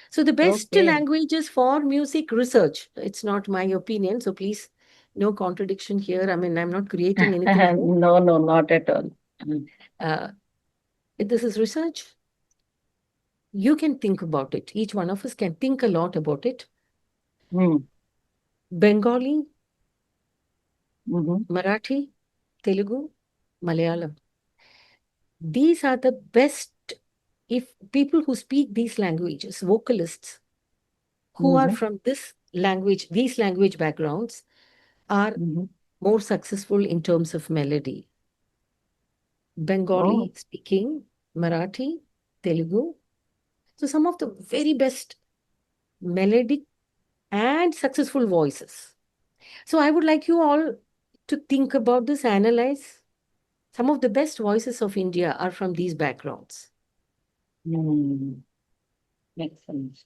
So the best Okay. languages for music research, it's not my opinion, so please, no contradiction here. I mean, I'm not creating anything here. No, no, not at all. Mm. Uh, if this is research, you can think about it. Each one of us can think a lot about it. Mm. Bengali, Mhm. Marathi, Telugu, Malayalam. These are the best, if people who speak these languages, vocalists who are Mhm. from these language backgrounds, are Mhm. more successful in terms of melody. Oh. Bengali speaking, Marathi, Telugu. So some of the very best melodic and successful voices. So I would like you all to think about this, analyze. Some of the best voices of India are from these backgrounds. Mm. Makes sense.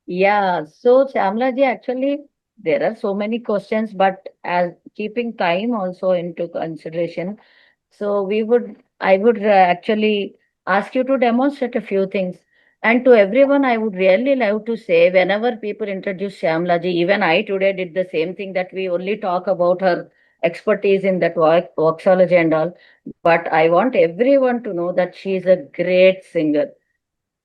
Yeah, so Shyamla ji, actually, there are so many questions, but as keeping time also into consideration, so I would actually ask you to demonstrate a few things. And to everyone, I would really love to say, whenever people introduce Shyamla ji, even I today did the same thing, that we only talk about her expertise in that voxology and all, but I want everyone to know that she is a great singer.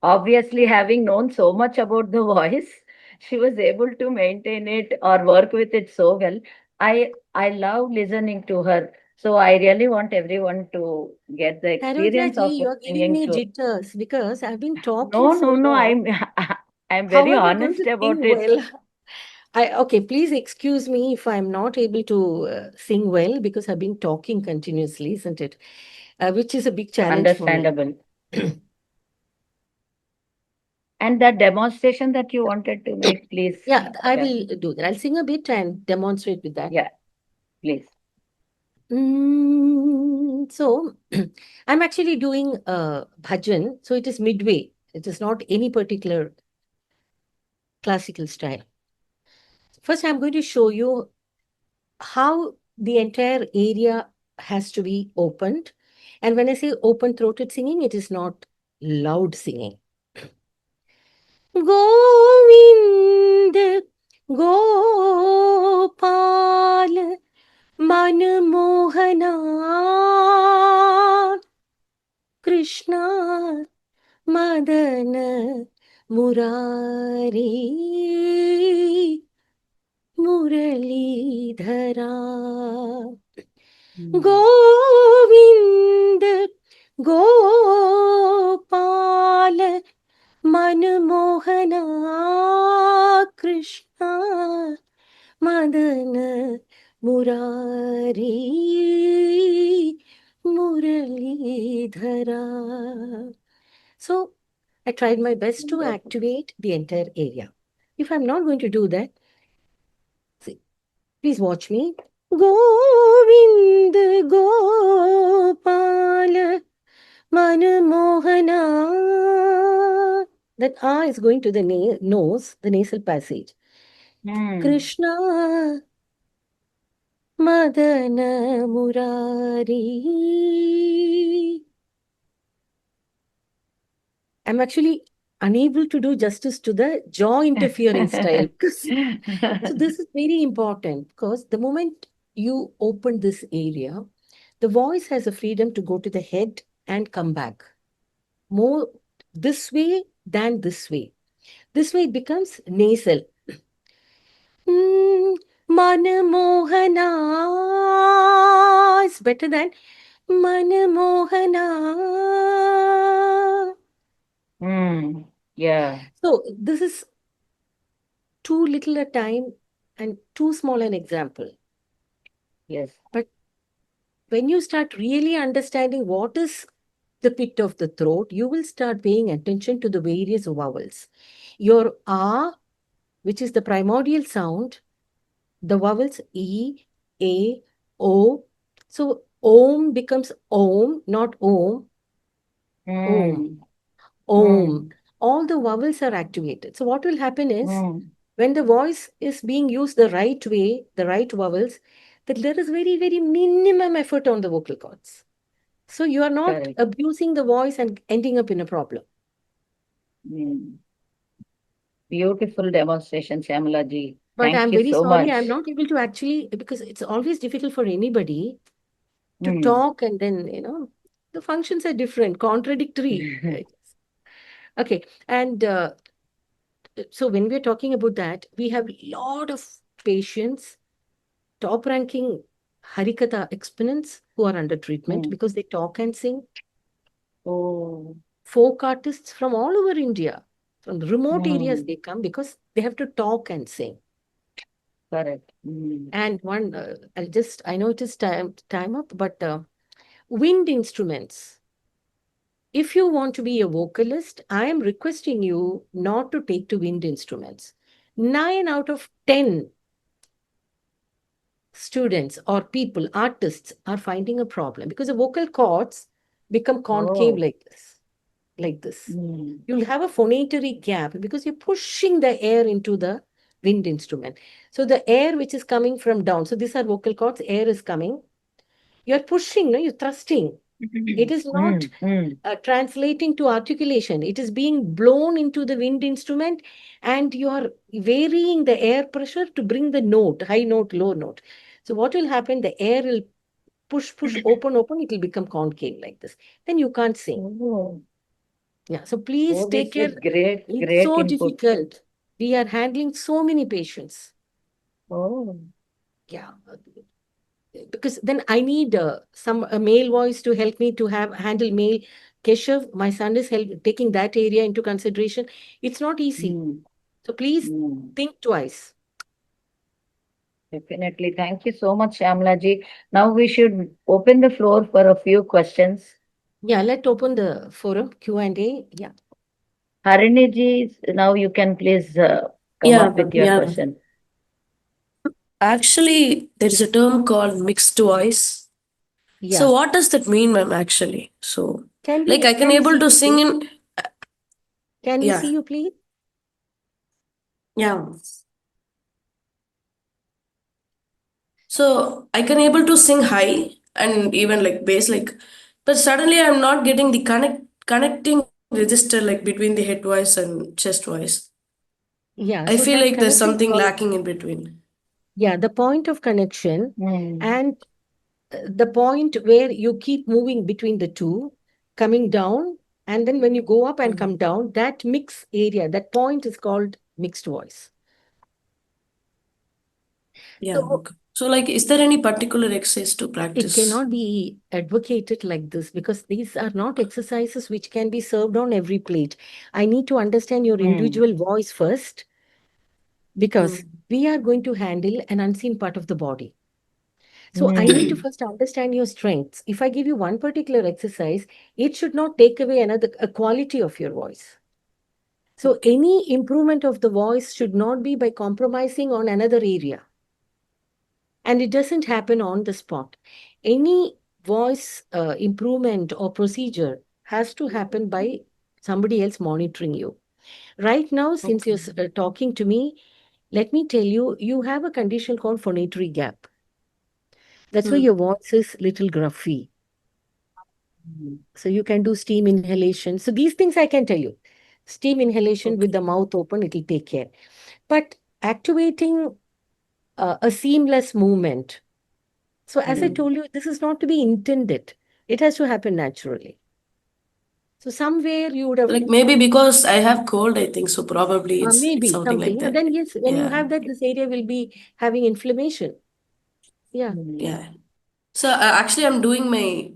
Obviously, having known so much about the voice, she was able to maintain it or work with it so well. I love listening to her. So I really want everyone to get the Saroja experience ji, of you're giving singing me to. jitters because I've been talking No, so no, no. long. I'm How very am I going honest to sing about it. well? Okay, please excuse me if I'm not able to sing well because I've been talking continuously, isn't it? Which is a big challenge for me. Understandable. And that demonstration that you wanted to make, please. Yeah, I Yeah, will do that. I'll sing a bit and demonstrate with that. yeah, please. So I'm actually doing bhajan, so it is midway. It is not any particular classical style. First, I'm going to show you how the entire area has to be opened. And when I say open-throated singing, it is not loud singing. Govind Gopal मनमोहना Krishna Madan Murari मुरलीधरा Govind Gopal मनमोहना Krishna Madan Murari मुरलीधरा. So I tried my best to activate the entire area. If I'm not going to do that, see, please watch me. Govind Gopal Manmohana. That A is going to the nose, the nasal passage. Krishna Madana Murari. I'm actually unable to do justice to the jaw interfering style. So this is very important because the moment you open this area, the voice has a freedom to go to the head and come back. More this way than this way. This way it becomes nasal. Manmohana is better than Manmohana. Yeah. So this is too little a time and too small an example. Yes. But when you start really understanding what is the pit of the throat, you will start paying attention to the various vowels. Your A, which is the primordial sound, the vowels E, A, O. So Om becomes Om, not Om. Om. Om. All the vowels are activated. So what will happen is when the voice is being used the right way, the right vowels, that there is very, very minimum effort on the vocal cords. So you are not Correct. abusing the voice and ending up in a problem. Beautiful demonstration, Shyamala ji. But Thank I'm you very so sorry, much. I'm not able to actually, because it's always difficult for anybody to talk and then, the functions are different, contradictory. Okay. And so when we're talking about that, we have a lot of patients, top ranking Harikatha exponents who are under treatment because they talk and sing. Oh. Folk artists from all over India, from remote areas, they come because they have to talk and sing. Correct. And one, I know it is time up, but wind instruments. If you want to be a vocalist, I am requesting you not to take to wind instruments. 9 out of 10 students or people, artists, are finding a problem because the vocal cords become concave like this. You'll have a phonatory gap because you're pushing the air into the wind instrument. So the air which is coming from down, so these are vocal cords, air is coming. You're pushing, no, you're thrusting. It is not translating to articulation. It is being blown into the wind instrument and you are varying the air pressure to bring the note, high note, low note. So what will happen? The air will push, open, it will become concave like this. Then you can't sing. Oh, Yeah. So please oh, take this is care. great, It's great so input. difficult. We are handling so many patients. Oh, Yeah. Because then I need some a male voice to help me to handle male. Keshav, my son is taking that area into consideration. It's not easy. mm, So please mm. think twice. Definitely. Thank you so much, Shyamala ji. Now we should open the floor for a few questions. Yeah, let's open the forum Q&A. Yeah. Harini ji, now you can please come Yeah, up with ma'am. your Yeah. question. Actually, there is a term called mixed voice. So Yeah. what does that mean, ma'am, actually? So, Can like we I can can we able see to you, sing please? in, Can we see yeah, you, please? yeah. So I can able to sing high and even like bass, like, but suddenly I'm not getting the connecting register like between the head voice and chest voice. Yeah. I So feel that like there's connection is something called, lacking in between. yeah, the point of connection Mm, and the point where you keep moving between the two, coming down, and then when you go up and come Mm. down, that mix area, that point is called mixed voice. Yeah. So Okay. So like, is there any particular exercise to it practice? cannot be advocated like this because these are not exercises which can be served on every plate. I need to understand your mm, individual voice first because Mm. we are going to handle an unseen part of the body. So I need to mm. first understand your strengths. If I give you one particular exercise, it should not take away a quality of your voice. So Okay. any improvement of the voice should not be by compromising on another area. And it doesn't happen on the spot. Any voice improvement or procedure has to happen by somebody else monitoring you. Right now, since Okay. you're talking to me, let me tell you, you have a condition called phonatory gap. That's why Mm. your voice is little gruffy. Mm. So you can do steam inhalation. So these things I can tell you. Steam inhalation with Okay. the mouth open, it will take care. But activating a seamless movement. So as I Mm. told you, this is not to be intended. It has to happen naturally. So somewhere you would have Like maybe because I have cold, I think so. Probably it's maybe something like something. And that. then yes, when you Yeah. have that, this area will be having inflammation. Yeah. Mm. Yeah. So actually, I'm doing my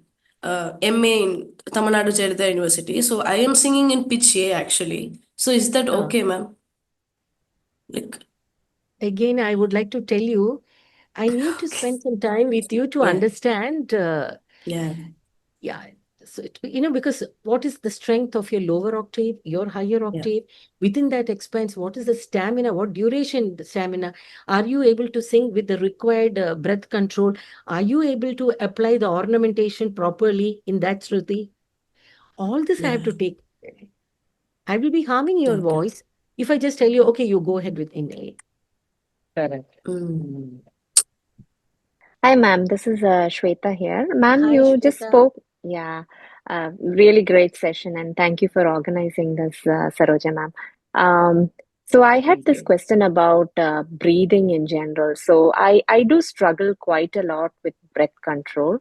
MA in Tamil Nadu Jayalalitha University. So I am singing in pitch A actually. So is that Uh, okay, ma'am? Like, Again, I would like to tell you, I need to okay. spend some time with you to Yeah. understand. Yeah. Yeah. So, because what is the strength of your lower octave, your higher Yeah. octave? Within that expanse, what is the stamina? What duration the stamina? Are you able to sing with the required breath control? Are you able to apply the ornamentation properly in that shruti? All this I have Yeah. to take. I will be harming your Okay. voice if I just tell you, okay, you go ahead with inhaling. Correct. Mm. Mm. Hi, ma'am. This is Shweta here. Ma'am, Hi, you just Shweta. spoke. Yeah, really great session, and thank you for organizing this, Saroja, ma'am. So I had Thank this you. question about breathing in general. So I do struggle quite a lot with breath control.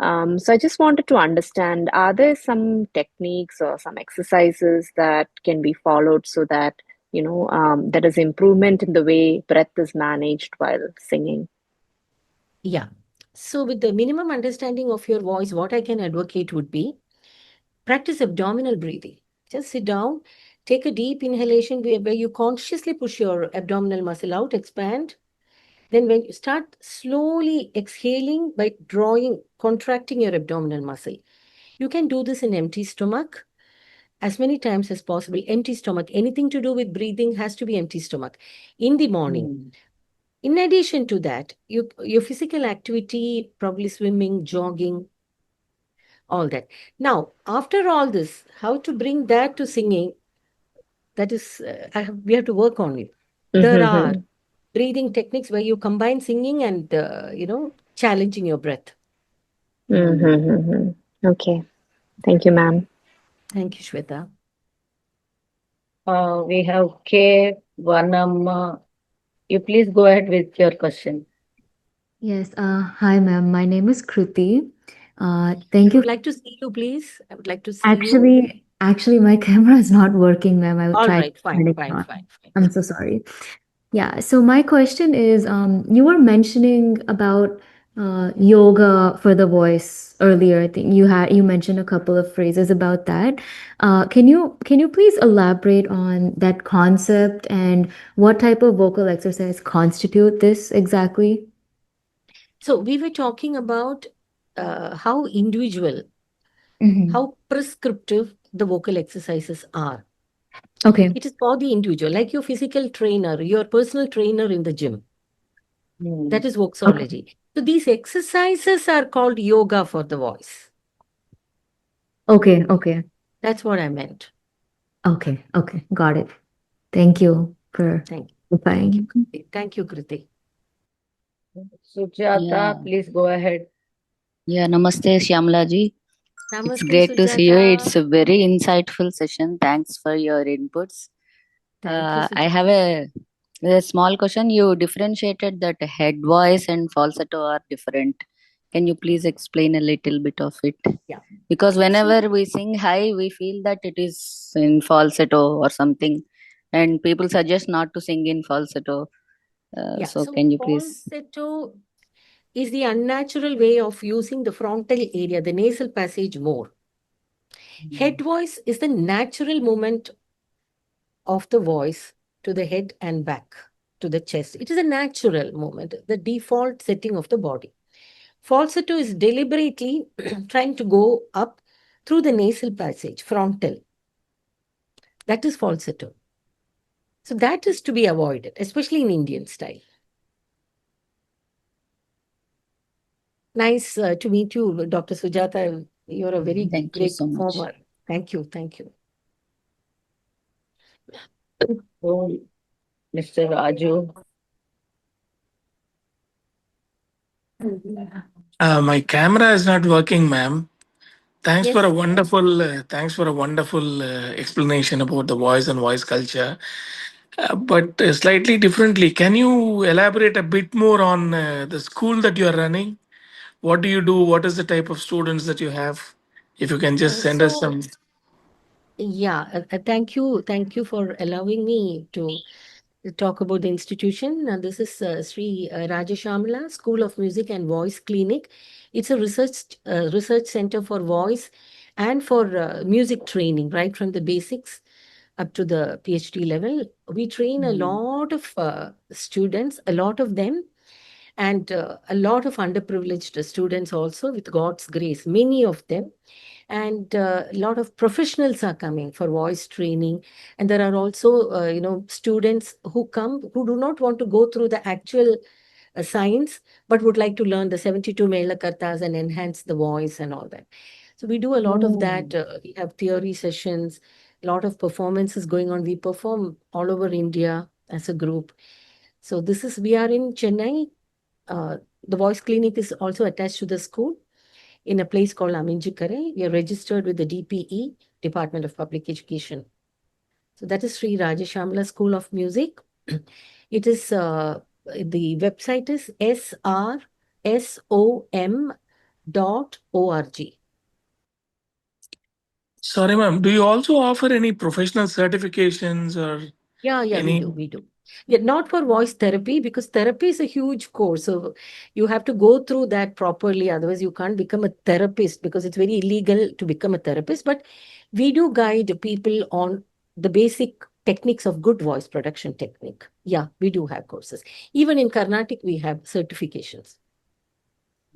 So I just wanted to understand, are there some techniques or some exercises that can be followed so that, there is improvement in the way breath is managed while singing? Yeah. So, with the minimum understanding of your voice, what I can advocate would be practice abdominal breathing. Just sit down, take a deep inhalation where you consciously push your abdominal muscle out, expand. Then, when you start slowly exhaling by contracting your abdominal muscle, you can do this in empty stomach as many times as possible. Empty stomach, anything to do with breathing has to be empty stomach in the morning. Mm. In addition to that, your physical activity, probably swimming, jogging, all that. Now, after all this, how to bring that to singing, that is, we have to work on it. There are Mm-hmm. breathing techniques where you combine singing and, challenging your breath. Mm. Mm-hmm. Okay. Thank you, ma'am. Thank you, Shweta. We have K. Vanam. You please go ahead with your question. Yes. Hi, ma'am. My name is Kriti. I Thank you. would like to see you, please. I would like to see you. Actually, my camera is not working, ma'am. I All tried right, fine, turning it fine, on. fine, fine. I'm so sorry. Yeah. So my question is, you were mentioning about yoga for the voice earlier. I think you mentioned a couple of phrases about that. Can you please elaborate on that concept and what type of vocal exercise constitute this exactly? So we were talking about how individual, Mm-hmm. how prescriptive the vocal exercises are. Okay. It is for the individual, like your physical trainer, your personal trainer in the gym. That is Okay. voxology. So these exercises are called yoga for the voice. Okay. Okay. That's what I meant. Okay. Okay. Got it. Thank you for Thank you. Thank you, clarifying. Kriti. Thank you, Kriti. Sujata, Yeah, please go ahead. yeah, Namaste, Shyamala ji. It's Namaste, great to see you. Sujata. It's a very insightful session. Thanks for your inputs. Thank you, I Sujata. have a small question. You differentiated that head voice and falsetto are different. Can you please explain a little bit of it? Yeah. Because So, whenever we sing high, we feel that it is in falsetto or something, and people suggest not to sing in falsetto. yeah. So So can you please? falsetto is the unnatural way of using the frontal area, the nasal passage more. Head voice is the natural movement of the voice to the head and back to the chest. It is a natural movement, the default setting of the body. Falsetto is deliberately trying to go up through the nasal passage, frontal. That is falsetto. So that is to be avoided, especially in Indian style. Nice to meet you, Dr. Sujata. You're a very Thank you great so much. performer. Thank you. Thank you. So, Mr. Raju. My camera is not working, ma'am. Yes. Thanks for a wonderful explanation about the voice and voice culture. But slightly differently, can you elaborate a bit more on the school that you are running? What do you do? What is the type of students that you have? If you can just send us So, some. yeah, thank you. Thank you for allowing me to talk about the institution. This is Sri Rajashamala School of Music and Voice Clinic. It's a research center for voice and for music training, right from the basics up to the PhD level. We train a lot of students, a lot of them, and a lot of underprivileged students also, with God's grace, many of them. And a lot of professionals are coming for voice training. And there are also, students who come who do not want to go through the actual science, but would like to learn the 72 Melakartas and enhance the voice and all that. So we do a lot of that. We have theory sessions, a lot of performances going on. We perform all over India as a group. So we are in Chennai. Uh, the voice clinic is also attached to the school in a place called Aminjikare. We are registered with the DPE, Department of Public Education. So that is Sri Rajashamala School of Music. It is, the website is srsom.org. Sorry, ma'am. Do you also offer any professional certifications or Yeah, we any? do. We do. Yeah, not for voice therapy, because therapy is a huge course. So you have to go through that properly. Otherwise, you can't become a therapist, because it's very illegal to become a therapist. But we do guide people on the basic techniques of good voice production technique. Yeah, we do have courses. Even in Carnatic, we have certifications.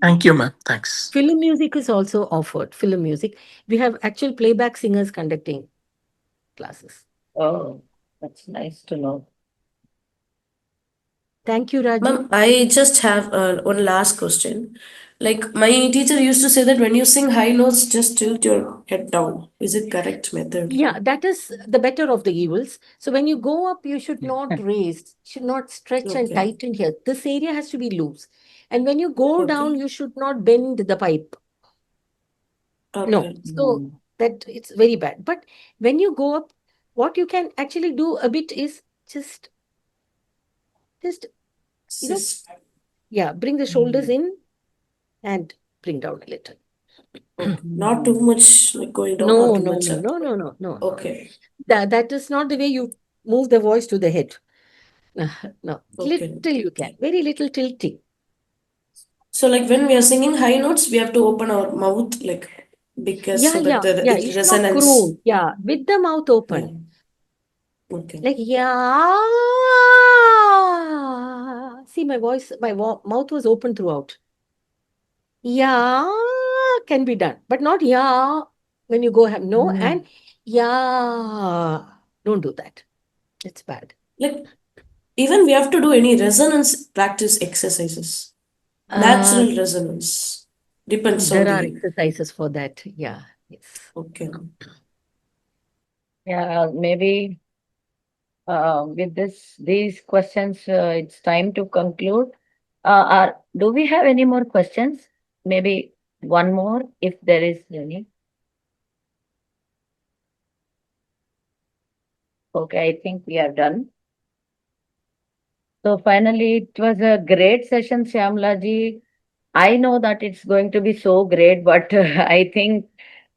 Thank you, ma'am. Thanks. Film music is also offered. Film music. We have actual playback singers conducting classes. Oh, that's nice to know. Thank you, Raju. Ma'am, I just have one last question. Like my teacher used to say that when you sing high notes, just tilt your head down. Is it correct method? Yeah, that is the better of the evils. So when you go up, you should not raise, should not stretch and Okay. tighten here. This area has to be loose. And when you go down, Okay. you should not bend the pipe. No. Okay. So that it's very bad. But when you go up, what you can actually do a bit is just you know, Sis. Yeah, bring the shoulders in and bring down a little. Okay. Not too much like going down No, or too no, much no, up. no, no, no, no, no. Okay. That is not the way you move the voice to the head. No, Okay. little you can, very little tilting. So like when we are singing high notes, we have to open our mouth like because Yeah, so that yeah, yeah. it You should not resonance. croon. Yeah, with the mouth Yeah. open. Okay. Like, yeah. See, my voice, my mouth was open throughout. Yeah, can be done, but not yeah when you go have no and yeah. Don't do that. It's bad. Like even we have to do any resonance practice exercises. Uh, Natural resonance. Depends on there are the exercises for that. Yeah, yes. okay. Yeah, maybe with these questions, it's time to conclude. Do we have any more questions? Maybe one more, if there is any. Okay, I think we are done. So finally, it was a great session, Shyamla ji. I know that it's going to be so great, but I think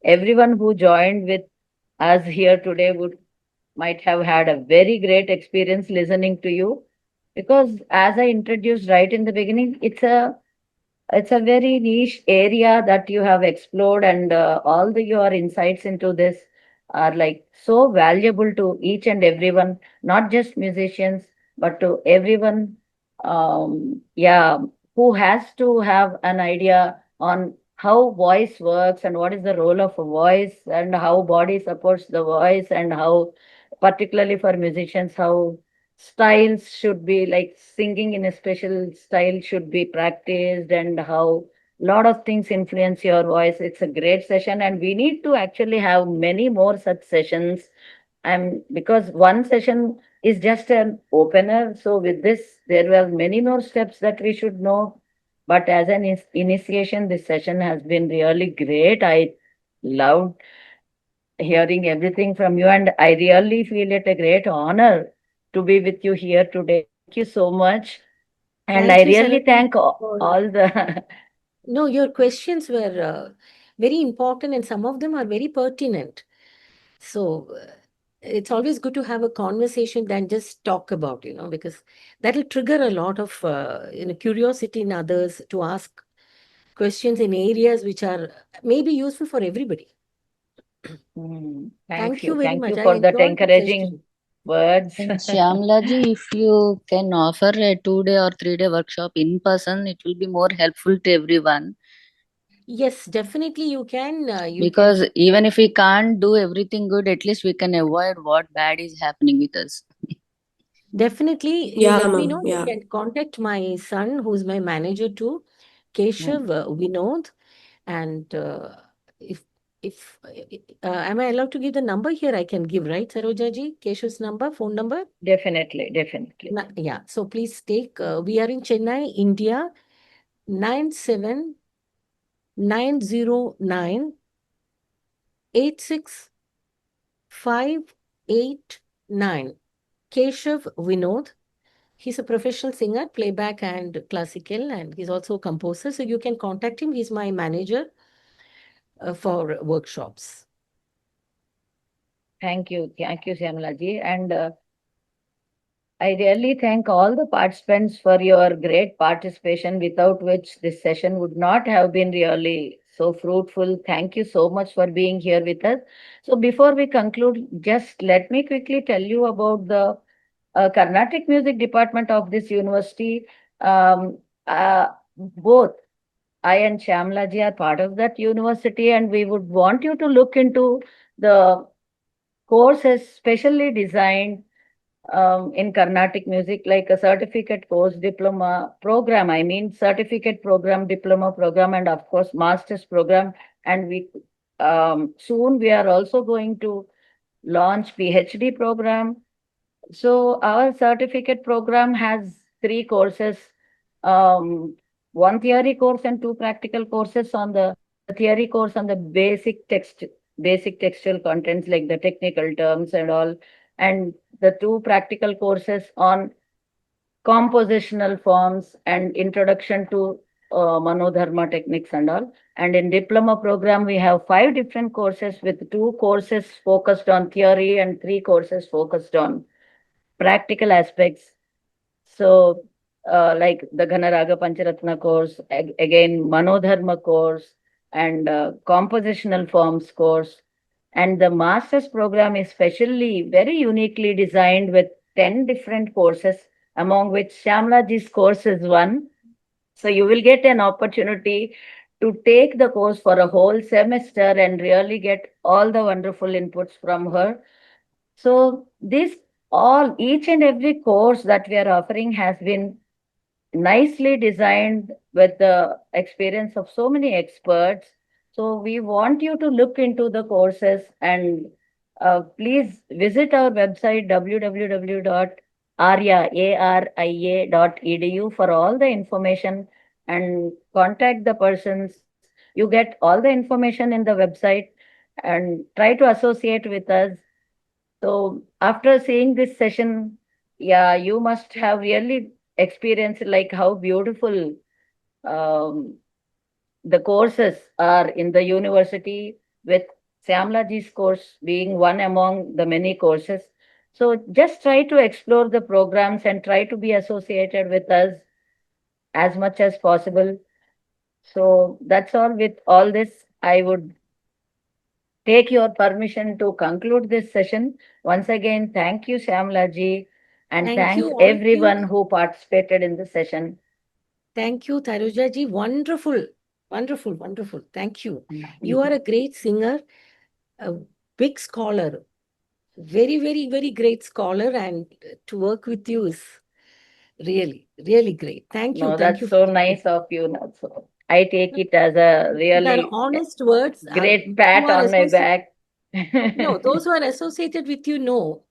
everyone who joined with us here today would might have had a very great experience listening to you, because as I introduced right in the beginning, it's a very niche area that you have explored, and all your insights into this are like so valuable to each and everyone, not just musicians, but to everyone. Yeah, who has to have an idea on how voice works and what is the role of a voice and how body supports the voice, and how, particularly for musicians, how styles should be, like singing in a special style should be practiced, and how lot of things influence your voice. It's a great session, and we need to actually have many more such sessions. And because one session is just an opener, so with this there were many more steps that we should know. But as an initiation, this session has been really great. I loved hearing everything from you, and I really feel it a great honor to be with you here today. Thank you so much. And I Thank you, really Sarojini, thank for all the no, your questions were very important and some of them are very pertinent. So it's always good to have a conversation than just talk about, because that'll trigger a lot of curiosity in others to ask questions in areas which are maybe useful for everybody. Thank Thank you you. very Thank much. you I for that enjoyed the encouraging session. words. And Shyamla ji, if you can offer a 2-day or 3-day workshop in person, it will be more helpful to everyone. Yes, definitely you can. Because even if we can't do everything good, at least we can avoid what bad is happening with us. Definitely, you Yeah, let me ma'am. know. You Yeah. can contact my son, who's my manager too, Keshav Vinod. And if am I allowed to give the number here? I can give, right, Saroja ji? Keshav's number, phone number? Definitely, definitely. Yeah. So please take. We are in Chennai, India, 97909 86589. Keshav Vinod. He's a professional singer, playback and classical, and he's also a composer. So you can contact him. He's my manager for workshops. Thank you. Thank you, Shyamala ji. And I really thank all the participants for your great participation, without which this session would not have been really so fruitful. Thank you so much for being here with us. So, before we conclude, just let me quickly tell you about the Carnatic music department of this university. Um, Both I and Shyamla ji are part of that university, and we would want you to look into the courses specially designed in Carnatic music, like a certificate course, diploma program. I mean, certificate program, diploma program, and of course, master's program. And we soon we are also going to launch PhD program. So our certificate program has three courses, um, one theory course and two practical courses. On the theory course on the basic textual contents like the technical terms and all, and the two practical courses on compositional forms, and introduction to Manodharma techniques and all. And in diploma program, we have 5 different courses with 2 courses focused on theory and 3 courses focused on practical aspects. So, like the Ghanaraga Pancharatna course, again Manodharma course, and compositional forms course. And the master's program is specially very uniquely designed with 10 different courses, among which Shyamlaji's course is one. So you will get an opportunity to take the course for a whole semester and really get all the wonderful inputs from her. So this all each and every course that we are offering has been nicely designed with the experience of so many experts. So we want you to look into the courses and please visit our website www.aria.edu for all the information and contact the persons. You get all the information in the website and try to associate with us. So after seeing this session, yeah, you must have really experienced like how beautiful um, the courses are in the university, with Syamlaji's course being one among the many courses. So just try to explore the programs and try to be associated with us as much as possible. So that's all. With all this, I would take your permission to conclude this session. Once again, thank you, Shyamlaji, and Thank you, thanks all of everyone you. who participated in the session. Thank you, Tarujaji. Wonderful, wonderful, wonderful. Thank you. You are a great singer, a big scholar, very, very, very great scholar, and to work with you is really, really great. Thank you. No, Thank you that's for so the nice of you. So I take it as a These are really honest words. great Who pat are on my associated, back. no, those who are associated with you know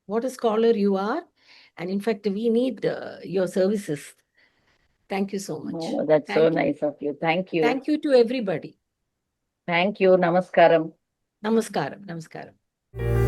what a scholar you are. And in fact, we need your services. Thank you so much. No, that's so Thank you. nice of you. Thank you. Thank you to everybody. Thank you. Namaskaram. Namaskaram. Namaskaram.